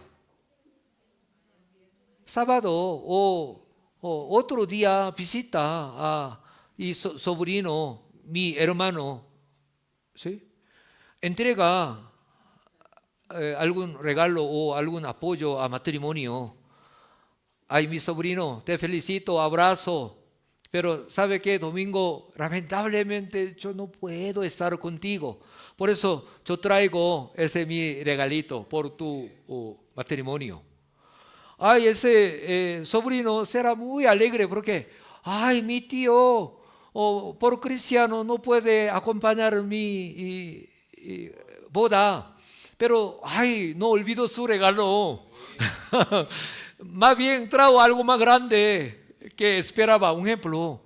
Sábado o otro día visita a mi sobrino, mi hermano, ¿sí? Entrega algún regalo o algún apoyo a matrimonio. Mi sobrino, te felicito, abrazo. Pero ¿sabe qué? Domingo, lamentablemente yo no puedo estar contigo. Por eso yo traigo ese mi regalito por tu matrimonio. Ese sobrino será muy alegre porque, mi tío por cristiano no puede acompañar mi boda. Pero, no olvido su regalo. Más bien trajo algo más grande que esperaba. Un ejemplo.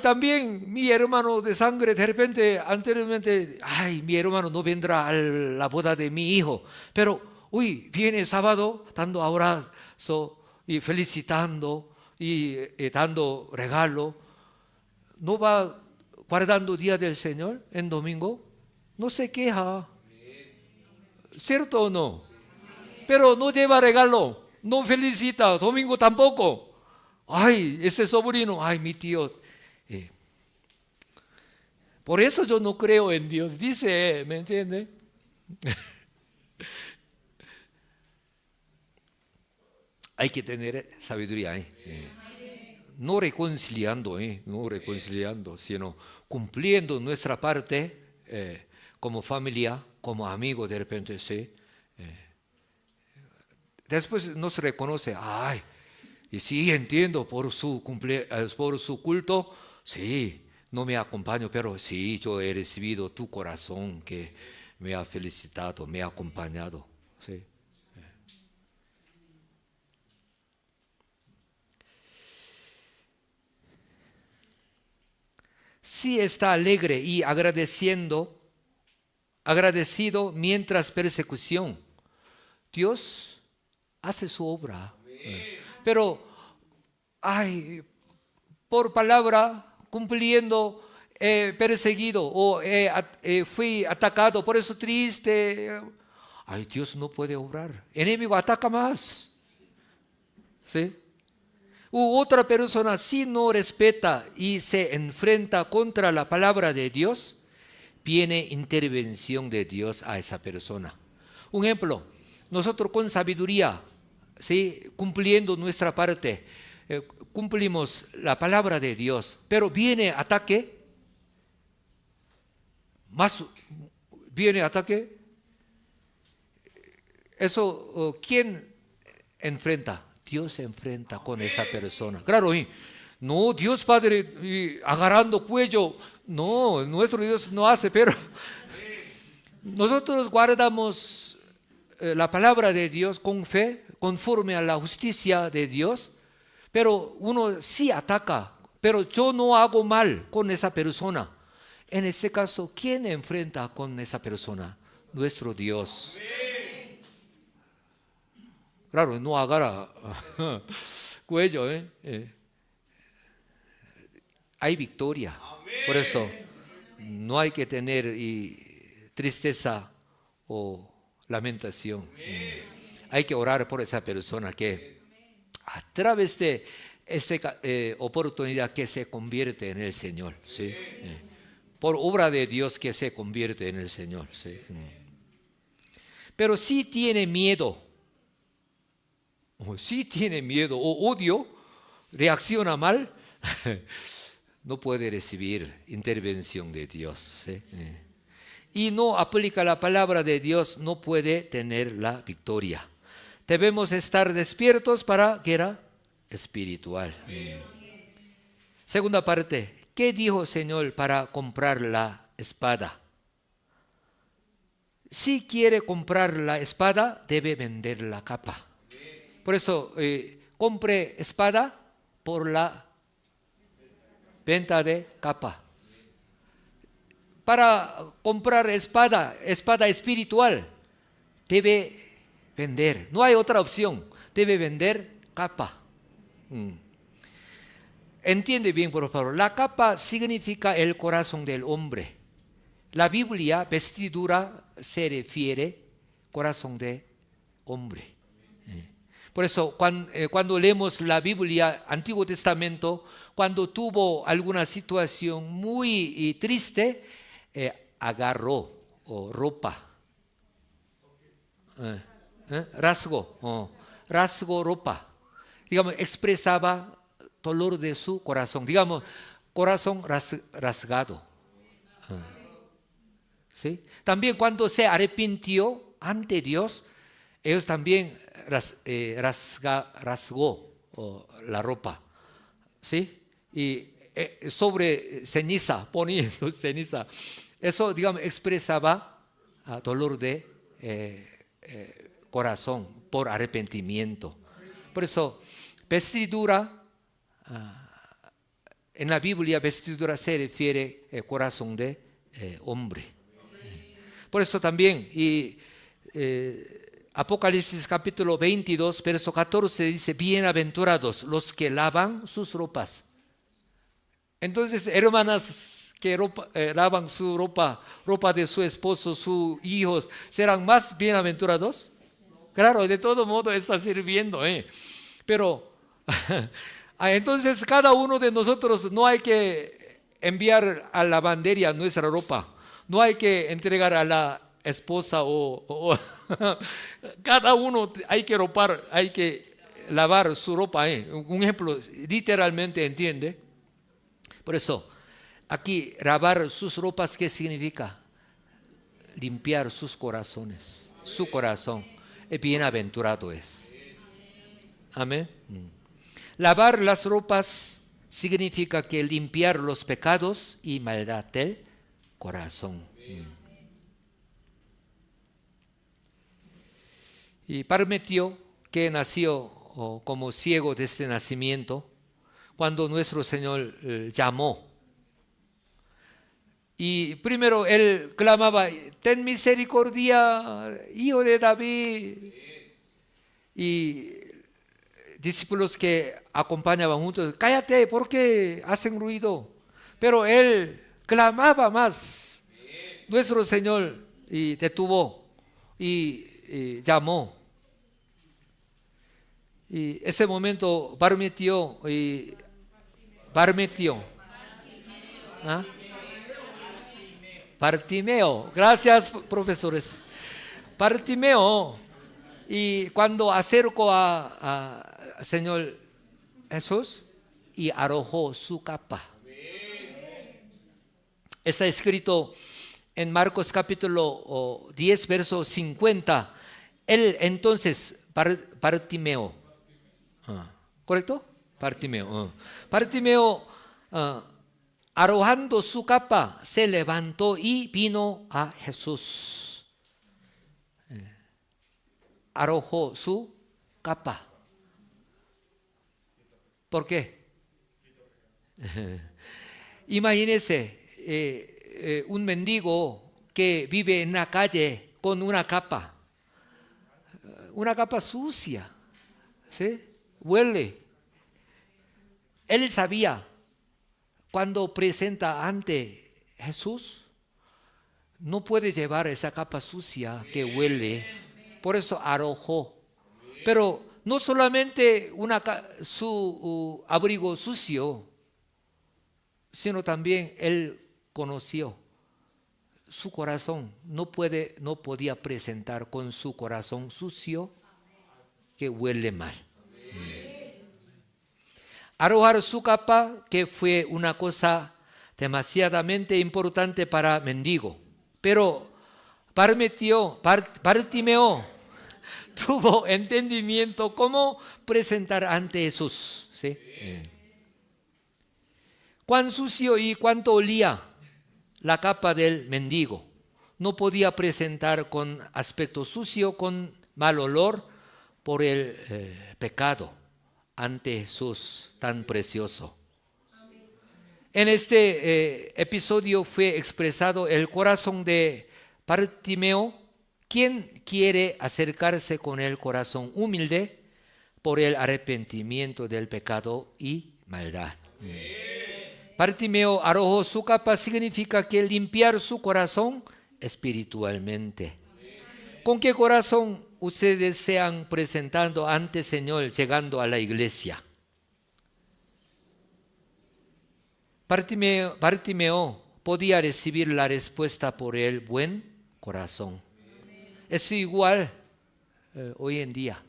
También mi hermano de sangre, de repente, anteriormente, mi hermano no vendrá a la boda de mi hijo. Pero, viene sábado dando abrazo y felicitando y dando regalo. ¿No va guardando día del Señor en domingo? No se queja. ¿Cierto o no? Pero no lleva regalo, no felicita, domingo tampoco. Ese sobrino, mi tío. Por eso yo no creo en Dios, dice, ¿me entiende? Hay que tener sabiduría, no reconciliando, sino cumpliendo nuestra parte como familia, como amigo, de repente, sí. Después nos reconoce, y sí, entiendo, por su culto, sí, no me acompaño, pero sí, yo he recibido tu corazón que me ha felicitado, me ha acompañado, sí. si está alegre y agradecido mientras persecución, Dios hace su obra. Pero, por palabra, cumpliendo, perseguido o fui atacado, por eso triste. Dios no puede obrar. Enemigo ataca más. ¿Sí? Otra persona, si no respeta y se enfrenta contra la palabra de Dios, viene intervención de Dios a esa persona. Un ejemplo, nosotros con sabiduría, ¿sí?, cumpliendo nuestra parte, cumplimos la palabra de Dios, pero viene ataque, eso, ¿quién enfrenta? Dios se enfrenta con esa persona. Claro, no, Dios Padre agarrando cuello, no, nuestro Dios no hace, pero nosotros guardamos la palabra de Dios con fe, conforme a la justicia de Dios, pero uno sí ataca, pero yo no hago mal con esa persona. En este caso, ¿quién enfrenta con esa persona? Nuestro Dios. Claro, no agarra cuello. Hay victoria. Por eso no hay que tener tristeza o lamentación. Hay que orar por esa persona que a través de esta oportunidad que se convierte en el Señor. ¿Sí? Por obra de Dios que se convierte en el Señor. ¿Sí? Pero si tiene miedo, o odio, reacciona mal, no puede recibir intervención de Dios. ¿Sí? Y no aplica la palabra de Dios, no puede tener la victoria. Debemos estar despiertos para guerra espiritual. Segunda parte, ¿qué dijo el Señor para comprar la espada? Si quiere comprar la espada, debe vender la capa. Por eso, compre espada por la venta de capa. Para comprar espada espiritual, debe vender. No hay otra opción. Debe vender capa. Entiende bien, por favor. La capa significa el corazón del hombre. La Biblia, vestidura, se refiere corazón de hombre. Por eso, cuando leemos la Biblia, Antiguo Testamento, cuando tuvo alguna situación muy triste, agarró ropa, rasgó ropa. Digamos, expresaba dolor de su corazón. Digamos, corazón rasgado. ¿Sí? También cuando se arrepintió ante Dios, ellos también rasgó la ropa, ¿sí? Y sobre ceniza, poniendo ceniza. Eso, digamos, expresaba dolor de corazón por arrepentimiento. Por eso, vestidura, en la Biblia, vestidura se refiere al corazón de hombre. Por eso también, Apocalipsis capítulo 22, verso 14 dice, bienaventurados los que lavan sus ropas. Entonces, hermanas que lavan su ropa de su esposo, sus hijos, ¿serán más bienaventurados? Claro, de todo modo está sirviendo. Pero, entonces cada uno de nosotros no hay que enviar a la lavandería nuestra ropa. No hay que entregar a la esposa o cada uno hay que lavar su ropa. Un ejemplo, literalmente, ¿entiende? Por eso, aquí, lavar sus ropas, ¿qué significa? Limpiar sus corazones, su corazón. Bienaventurado es. Amén. Lavar las ropas significa que limpiar los pecados y maldad del corazón. Y Parmetio, que nació como ciego desde nacimiento, cuando nuestro Señor llamó, Y primero él clamaba, ten misericordia, hijo de David. Y discípulos que acompañaban juntos, cállate, ¿por qué hacen ruido? Pero él clamaba más. Nuestro Señor y detuvo y llamó. Y ese momento Bartimeo, ¿ah? Bartimeo, gracias profesores. Bartimeo, y cuando acercó a Señor Jesús y arrojó su capa. Está escrito en Marcos capítulo 10, verso 50. Él entonces, Bartimeo, ¿correcto? Bartimeo, arrojando su capa, se levantó y vino a Jesús. Arrojó su capa. ¿Por qué? Imagínese un mendigo que vive en la calle con una capa sucia, ¿sí? Huele. Él sabía cuando presenta ante Jesús, no puede llevar esa capa sucia que huele, por eso arrojó. Pero no solamente su abrigo sucio, sino también él conoció su corazón. No podía presentar con su corazón sucio que huele mal. Arrojar su capa, que fue una cosa demasiadamente importante para mendigo. Pero Bartimeo tuvo entendimiento cómo presentar ante Jesús, ¿sí? Cuán sucio y cuánto olía la capa del mendigo. No podía presentar con aspecto sucio, con mal olor por el pecado ante Jesús tan precioso. En este episodio fue expresado el corazón de Bartimeo, quien quiere acercarse con el corazón humilde por el arrepentimiento del pecado y maldad. Bartimeo arrojó su capa significa que limpiar su corazón espiritualmente. ¿Con qué corazón ustedes se han presentado ante el Señor llegando a la iglesia? Bartimeo podía recibir la respuesta por el buen corazón. Es igual hoy en día.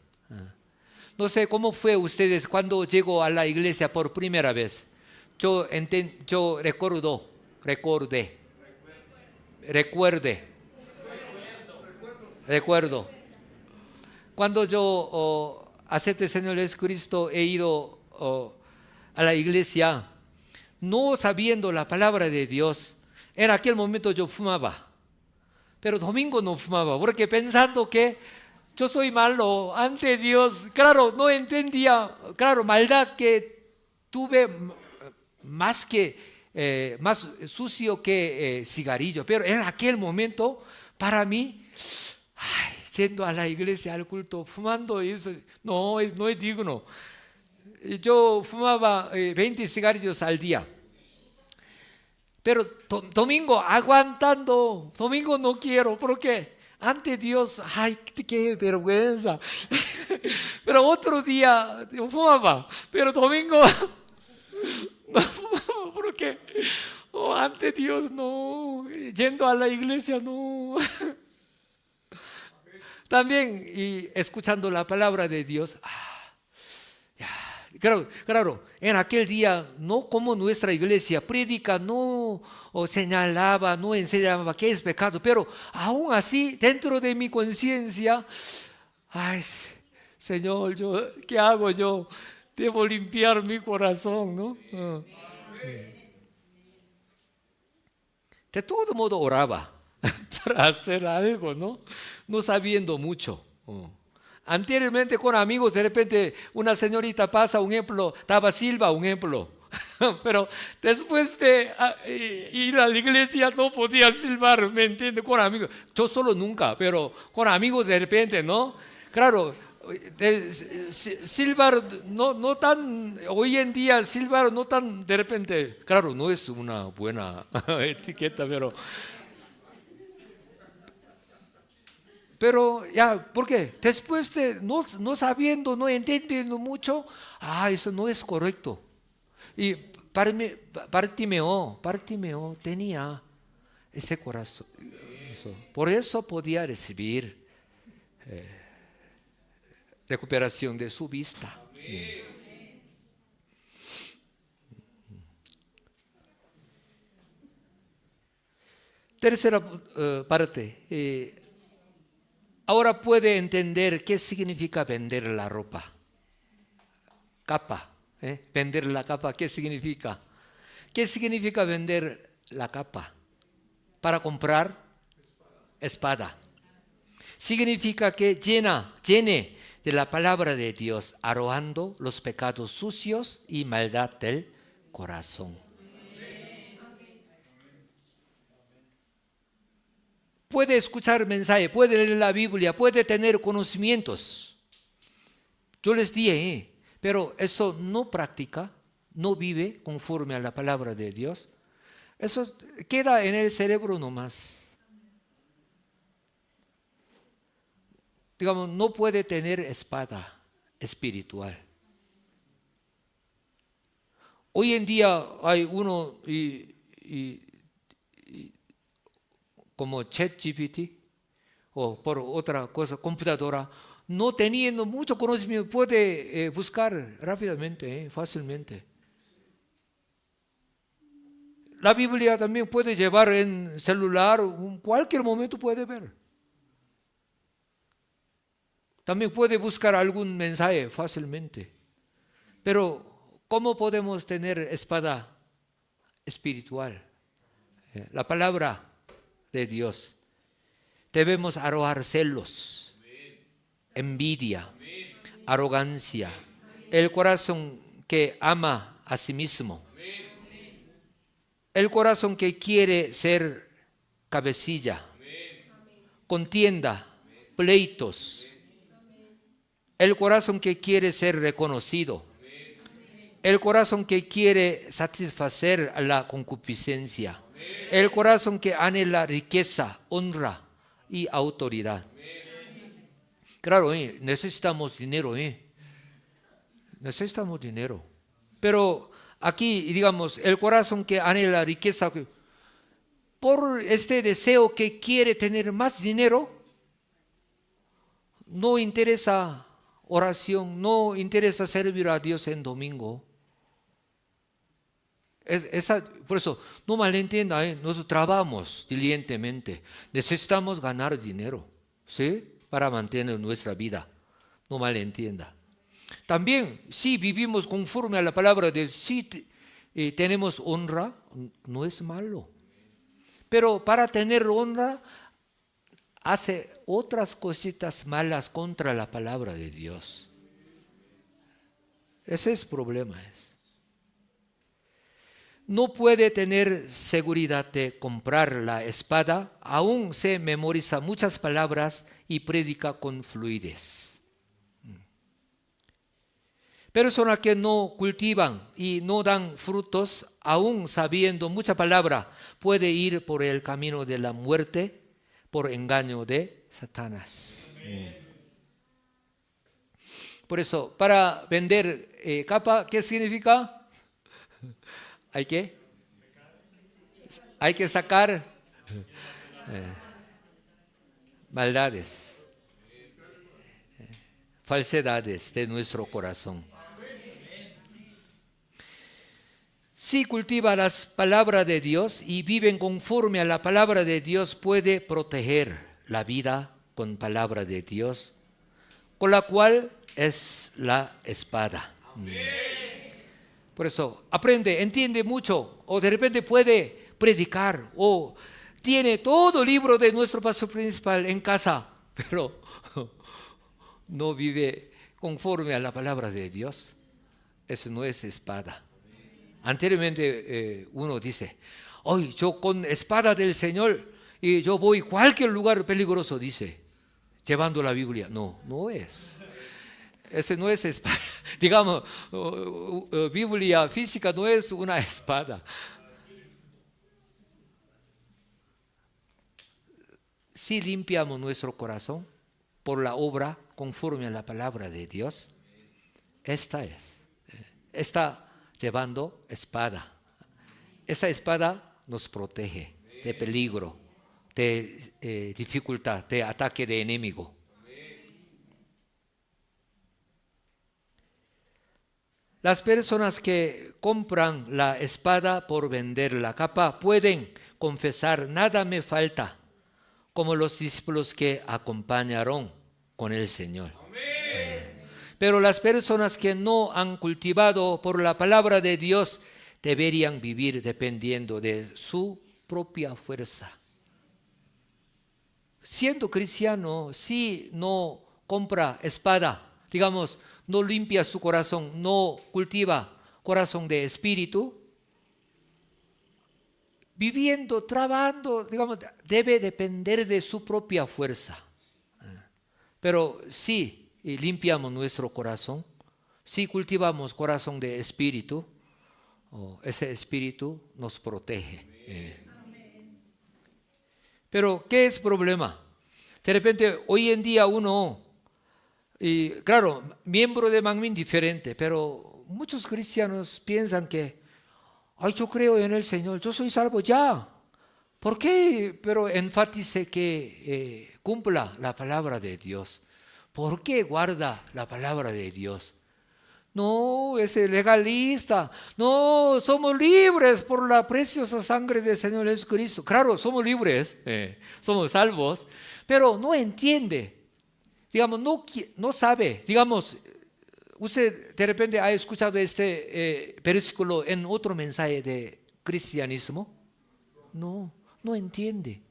No sé cómo fue ustedes cuando llegó a la iglesia por primera vez. Yo recuerdo. Cuando yo acepté al Señor Jesucristo, he ido a la iglesia, no sabiendo la palabra de Dios. En aquel momento yo fumaba, pero domingo no fumaba, porque pensando que yo soy malo ante Dios. Claro, no entendía, claro, maldad que tuve más sucio que cigarrillo. Pero en aquel momento, para mí, yendo a la iglesia, al culto, fumando, eso no es digno. Yo fumaba 20 cigarrillos al día. Pero domingo aguantando, domingo no quiero, ¿por qué? Ante Dios, ay, qué vergüenza. Pero otro día yo fumaba, pero domingo no fumaba, ¿por qué? Ante Dios no, yendo a la iglesia no. También y escuchando la palabra de Dios, claro, en aquel día, no como nuestra iglesia predica, no señalaba, no enseñaba qué es pecado, pero aún así, dentro de mi conciencia, ay, Señor, ¿qué hago yo? Debo limpiar mi corazón, ¿no? De todo modo oraba para hacer algo, ¿no? No sabiendo mucho. Anteriormente con amigos, de repente una señorita pasa, un ejemplo, daba silba, un ejemplo. Pero después de ir a la iglesia no podía silbar, ¿me entiende? Con amigos. Yo solo nunca, pero con amigos de repente, ¿no? Claro, silbar no tan, hoy en día silbar no tan de repente, claro, no es una buena etiqueta, pero ya, ¿por qué? Después de no sabiendo, no entendiendo mucho, eso no es correcto. Y Bartimeo tenía ese corazón. Por eso podía recibir recuperación de su vista. Tercera parte. Ahora puede entender qué significa vender la ropa. Capa. Vender la capa, ¿qué significa? ¿Qué significa vender la capa? Para comprar espada. Significa que llene de la palabra de Dios, arrojando los pecados sucios y maldad del corazón. Puede escuchar mensaje, puede leer la Biblia, puede tener conocimientos. Yo les dije, pero eso no practica, no vive conforme a la palabra de Dios. Eso queda en el cerebro nomás. Digamos, no puede tener espada espiritual. Hoy en día hay uno como ChatGPT o por otra cosa, computadora, no teniendo mucho conocimiento, puede buscar rápidamente, fácilmente. La Biblia también puede llevar en celular, en cualquier momento puede ver. También puede buscar algún mensaje fácilmente. Pero, ¿cómo podemos tener espada espiritual? La palabra de Dios. Debemos arrojar celos, envidia, arrogancia, el corazón que ama a sí mismo, el corazón que quiere ser cabecilla, contienda, pleitos, el corazón que quiere ser reconocido, el corazón que quiere satisfacer la concupiscencia, el corazón que anhela riqueza, honra y autoridad. Claro, necesitamos dinero, necesitamos dinero. Pero aquí, digamos, el corazón que anhela riqueza, por este deseo que quiere tener más dinero, no interesa oración, no interesa servir a Dios en domingo. Por eso, no malentienda, nosotros trabajamos diligentemente, necesitamos ganar dinero, ¿sí? Para mantener nuestra vida, no malentienda. También, si vivimos conforme a la palabra de Dios, si tenemos honra, no es malo. Pero para tener honra, hace otras cositas malas contra la palabra de Dios. Ese es el problema. No puede tener seguridad de comprar la espada, aún se memoriza muchas palabras y predica con fluidez. Personas que no cultivan y no dan frutos, aún sabiendo mucha palabra, puede ir por el camino de la muerte por engaño de Satanás. Por eso, para vender capa, ¿qué significa? Hay que sacar maldades, falsedades de nuestro corazón. Si cultiva las palabras de Dios y viven conforme a la palabra de Dios, puede proteger la vida con palabra de Dios, con la cual es la espada. Por eso, aprende, entiende mucho, o de repente puede predicar, o tiene todo el libro de nuestro pastor principal en casa, pero no vive conforme a la palabra de Dios. Eso no es espada. Anteriormente uno dice, hoy yo con espada del Señor y yo voy a cualquier lugar peligroso, dice, llevando la Biblia. No, no es. Ese no es espada. Digamos, Biblia física no es una espada. Si limpiamos nuestro corazón por la obra conforme a la palabra de Dios, está llevando espada. Esa espada nos protege de peligro, de dificultad, de ataque de enemigo. Las personas que compran la espada por vender la capa pueden confesar, nada me falta, como los discípulos que acompañaron con el Señor. Pero las personas que no han cultivado por la palabra de Dios deberían vivir dependiendo de su propia fuerza. Siendo cristiano, si no compra espada, digamos, no limpia su corazón, no cultiva corazón de espíritu, viviendo, trabajando, digamos, debe depender de su propia fuerza. Pero si limpiamos nuestro corazón, si cultivamos corazón de espíritu, ese espíritu nos protege. Pero ¿qué es problema? De repente hoy en día uno, y claro, miembro de Manmin diferente, pero muchos cristianos piensan que, ay, yo creo en el Señor, yo soy salvo ya. ¿Por qué? Pero enfatice que cumpla la palabra de Dios. ¿Por qué guarda la palabra de Dios? No, es legalista. No, somos libres por la preciosa sangre del Señor Jesucristo. Claro, somos libres, somos salvos, pero no entiende. Digamos, no sabe. Digamos, usted de repente ha escuchado este versículo en otro mensaje de cristianismo. No entiende.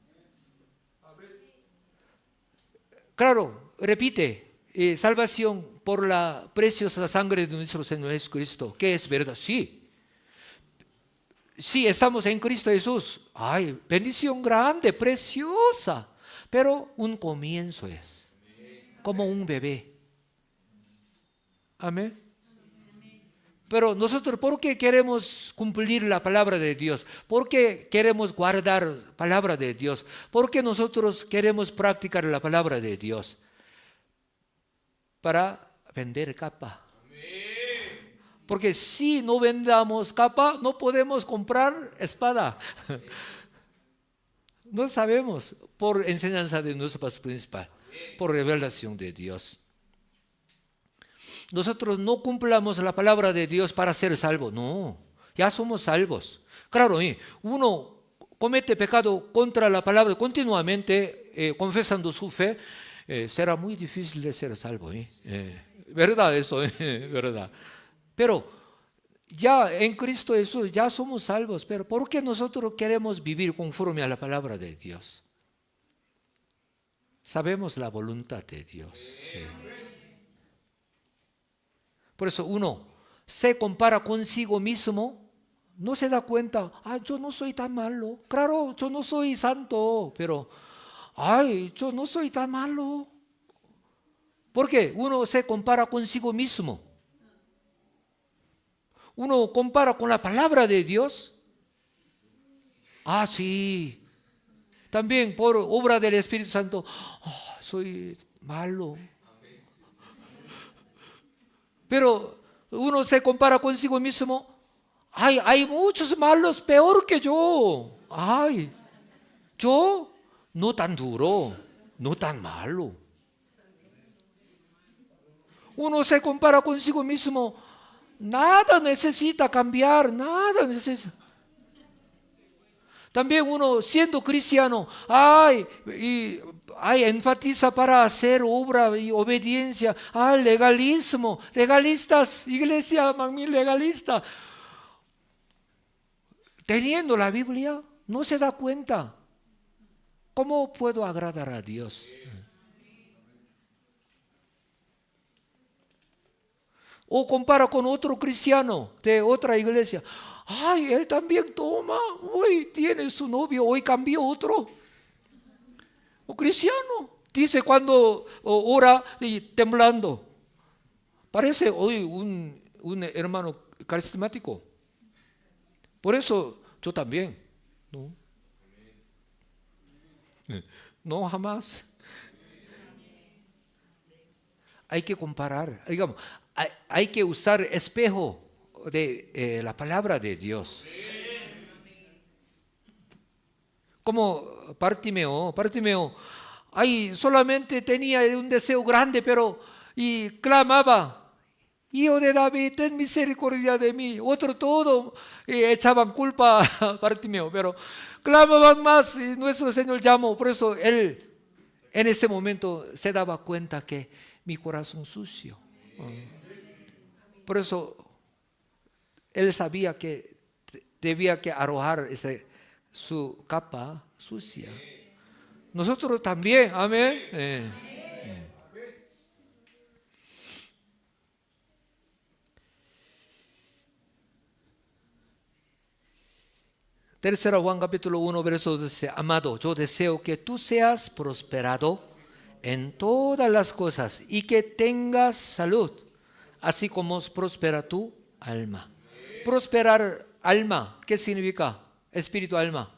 Claro, repite. Salvación por la preciosa sangre de nuestro Señor Jesucristo, que es verdad, sí. Sí, estamos en Cristo Jesús. Ay, bendición grande, preciosa. Pero un comienzo es, como un bebé. Amén. Pero nosotros, ¿por qué queremos cumplir la palabra de Dios? ¿Por qué queremos guardar la palabra de Dios? ¿Por qué nosotros queremos practicar la palabra de Dios? Para vender capa. Porque si no vendamos capa, no podemos comprar espada. No sabemos, por enseñanza de nuestro pastor principal, por revelación de Dios. Nosotros no cumplamos la palabra de Dios para ser salvos. No, ya somos salvos. Claro, uno comete pecado contra la palabra continuamente, confesando su fe. Será muy difícil de ser salvo. ¿Verdad eso? ¿Verdad? Pero ya en Cristo Jesús ya somos salvos. Pero ¿por qué nosotros queremos vivir conforme a la palabra de Dios? Sabemos la voluntad de Dios. Sí. Por eso uno se compara consigo mismo, no se da cuenta, yo no soy tan malo. Claro, yo no soy santo, pero yo no soy tan malo. ¿Por qué? Uno se compara consigo mismo. Uno compara con la palabra de Dios. Sí. También por obra del Espíritu Santo, soy malo. Pero uno se compara consigo mismo. Hay muchos malos peor que yo. Yo no tan duro, no tan malo. Uno se compara consigo mismo. Nada necesita cambiar, nada necesita. También uno siendo cristiano, enfatiza para hacer obra y obediencia. Legalismo, legalistas, iglesia Manmin legalista. Teniendo la Biblia, no se da cuenta. ¿Cómo puedo agradar a Dios? O compara con otro cristiano de otra iglesia. Ay, él también toma. Hoy tiene su novio, hoy cambió otro. O cristiano. Dice cuando ora y temblando. Parece hoy un hermano carismático. Por eso yo también. No, no jamás. Hay que comparar. Digamos, hay que usar espejo de la palabra de Dios. Como Bartimeo, ay, solamente tenía un deseo grande, pero y clamaba, Hijo de David, ten misericordia de mí. Otro todo echaban culpa a Bartimeo, pero clamaban más y nuestro Señor llamó. Por eso él en ese momento se daba cuenta que mi corazón sucio. Por eso él sabía que debía que arrojar su capa sucia. Nosotros también, amén. Tercera Juan capítulo 1 verso 12. Amado, yo deseo que tú seas prosperado en todas las cosas y que tengas salud, así como prospera tu alma. Prosperar alma, ¿qué significa? Espíritu, alma.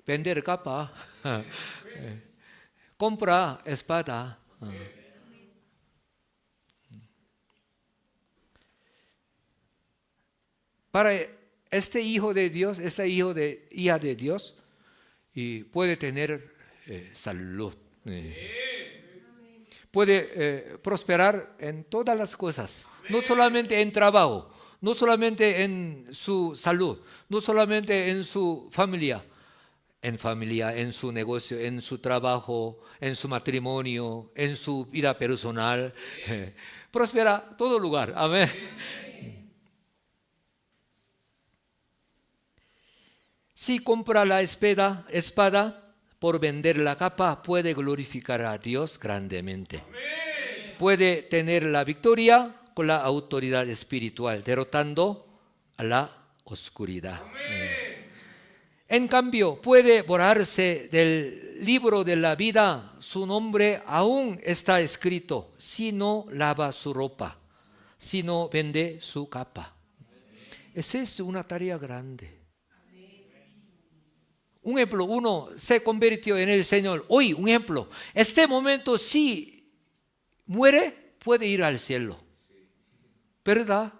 Vender capa, compra espada. Para este hijo de Dios, esta hija de Dios, y puede tener salud. Puede prosperar en todas las cosas, no solamente en trabajo, no solamente en su salud, no solamente en su familia, en su negocio, en su trabajo, en su matrimonio, en su vida personal. Prospera todo lugar. Amén. Si compra la espada por vender la capa, puede glorificar a Dios grandemente. Puede tener la victoria con la autoridad espiritual, derrotando a la oscuridad. En cambio, puede borrarse del libro de la vida, su nombre aún está escrito, si no lava su ropa, si no vende su capa. Esa es una tarea grande. Un ejemplo, uno se convirtió en el Señor. Hoy, un ejemplo, este momento si muere, puede ir al cielo. ¿Verdad?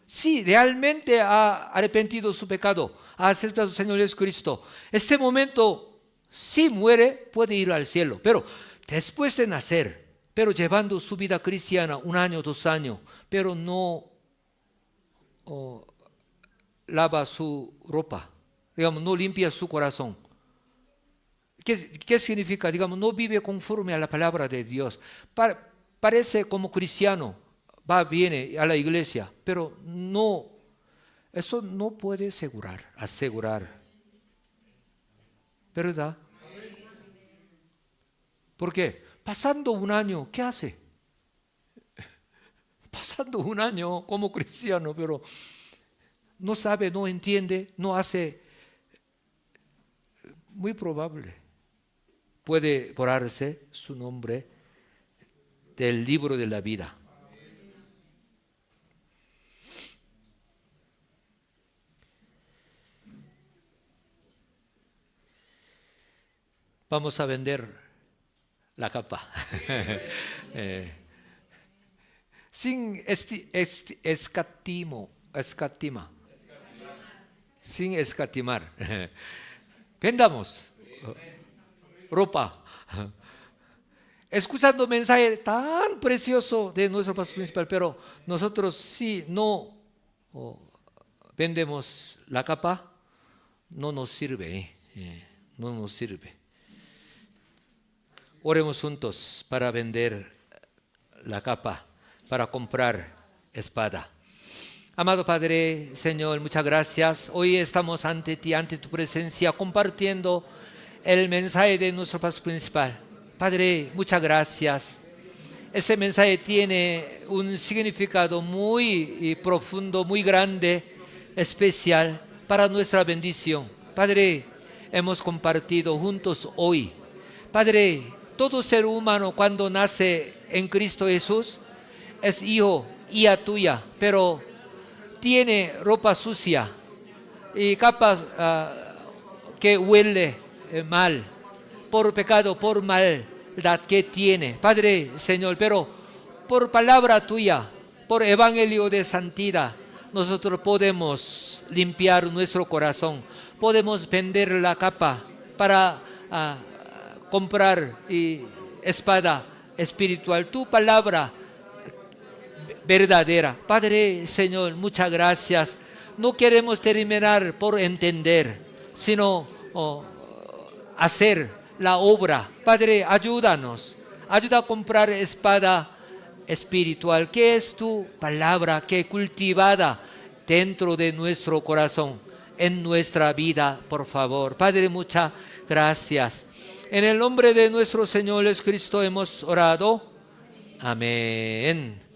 Si realmente ha arrepentido su pecado, ha aceptado al Señor Jesucristo, este momento si muere, puede ir al cielo. Pero después de nacer, pero llevando su vida cristiana 1 año, 2 años, pero no lava su ropa. Digamos, no limpia su corazón. ¿Qué significa? Digamos, no vive conforme a la palabra de Dios. Parece como cristiano, viene a la iglesia, pero no, eso no puede asegurar. ¿Verdad? ¿Por qué? Pasando 1 año, ¿qué hace? Pasando 1 año como cristiano, pero no sabe, no entiende, no hace. Muy probable puede borrarse su nombre del libro de la vida. Vamos a vender la capa. Sin escatima. Sin escatimar. Vendamos ropa. Escuchando un mensaje tan precioso de nuestro pastor principal, pero nosotros si no vendemos la capa, no nos sirve. No nos sirve. Oremos juntos para vender la capa, para comprar espada. Amado Padre, Señor, muchas gracias. Hoy estamos ante ti, ante tu presencia, compartiendo el mensaje de nuestro pastor principal. Padre, muchas gracias. ese mensaje tiene un significado muy profundo, muy grande, especial para nuestra bendición. Padre, hemos compartido juntos hoy. Padre, todo ser humano cuando nace en Cristo Jesús es hijo, hija tuya, pero tiene ropa sucia y capas que huele mal, por pecado, por maldad que tiene. Padre, Señor, pero por palabra tuya, por evangelio de santidad, nosotros podemos limpiar nuestro corazón, podemos vender la capa para comprar espada espiritual, tu palabra verdadera. Padre, Señor, muchas gracias. No queremos terminar por entender, sino hacer la obra. Padre, ayúdanos. Ayuda a comprar espada espiritual, que es tu palabra, que cultivada dentro de nuestro corazón, en nuestra vida, por favor. Padre, muchas gracias. En el nombre de nuestro Señor Jesucristo hemos orado. Amén.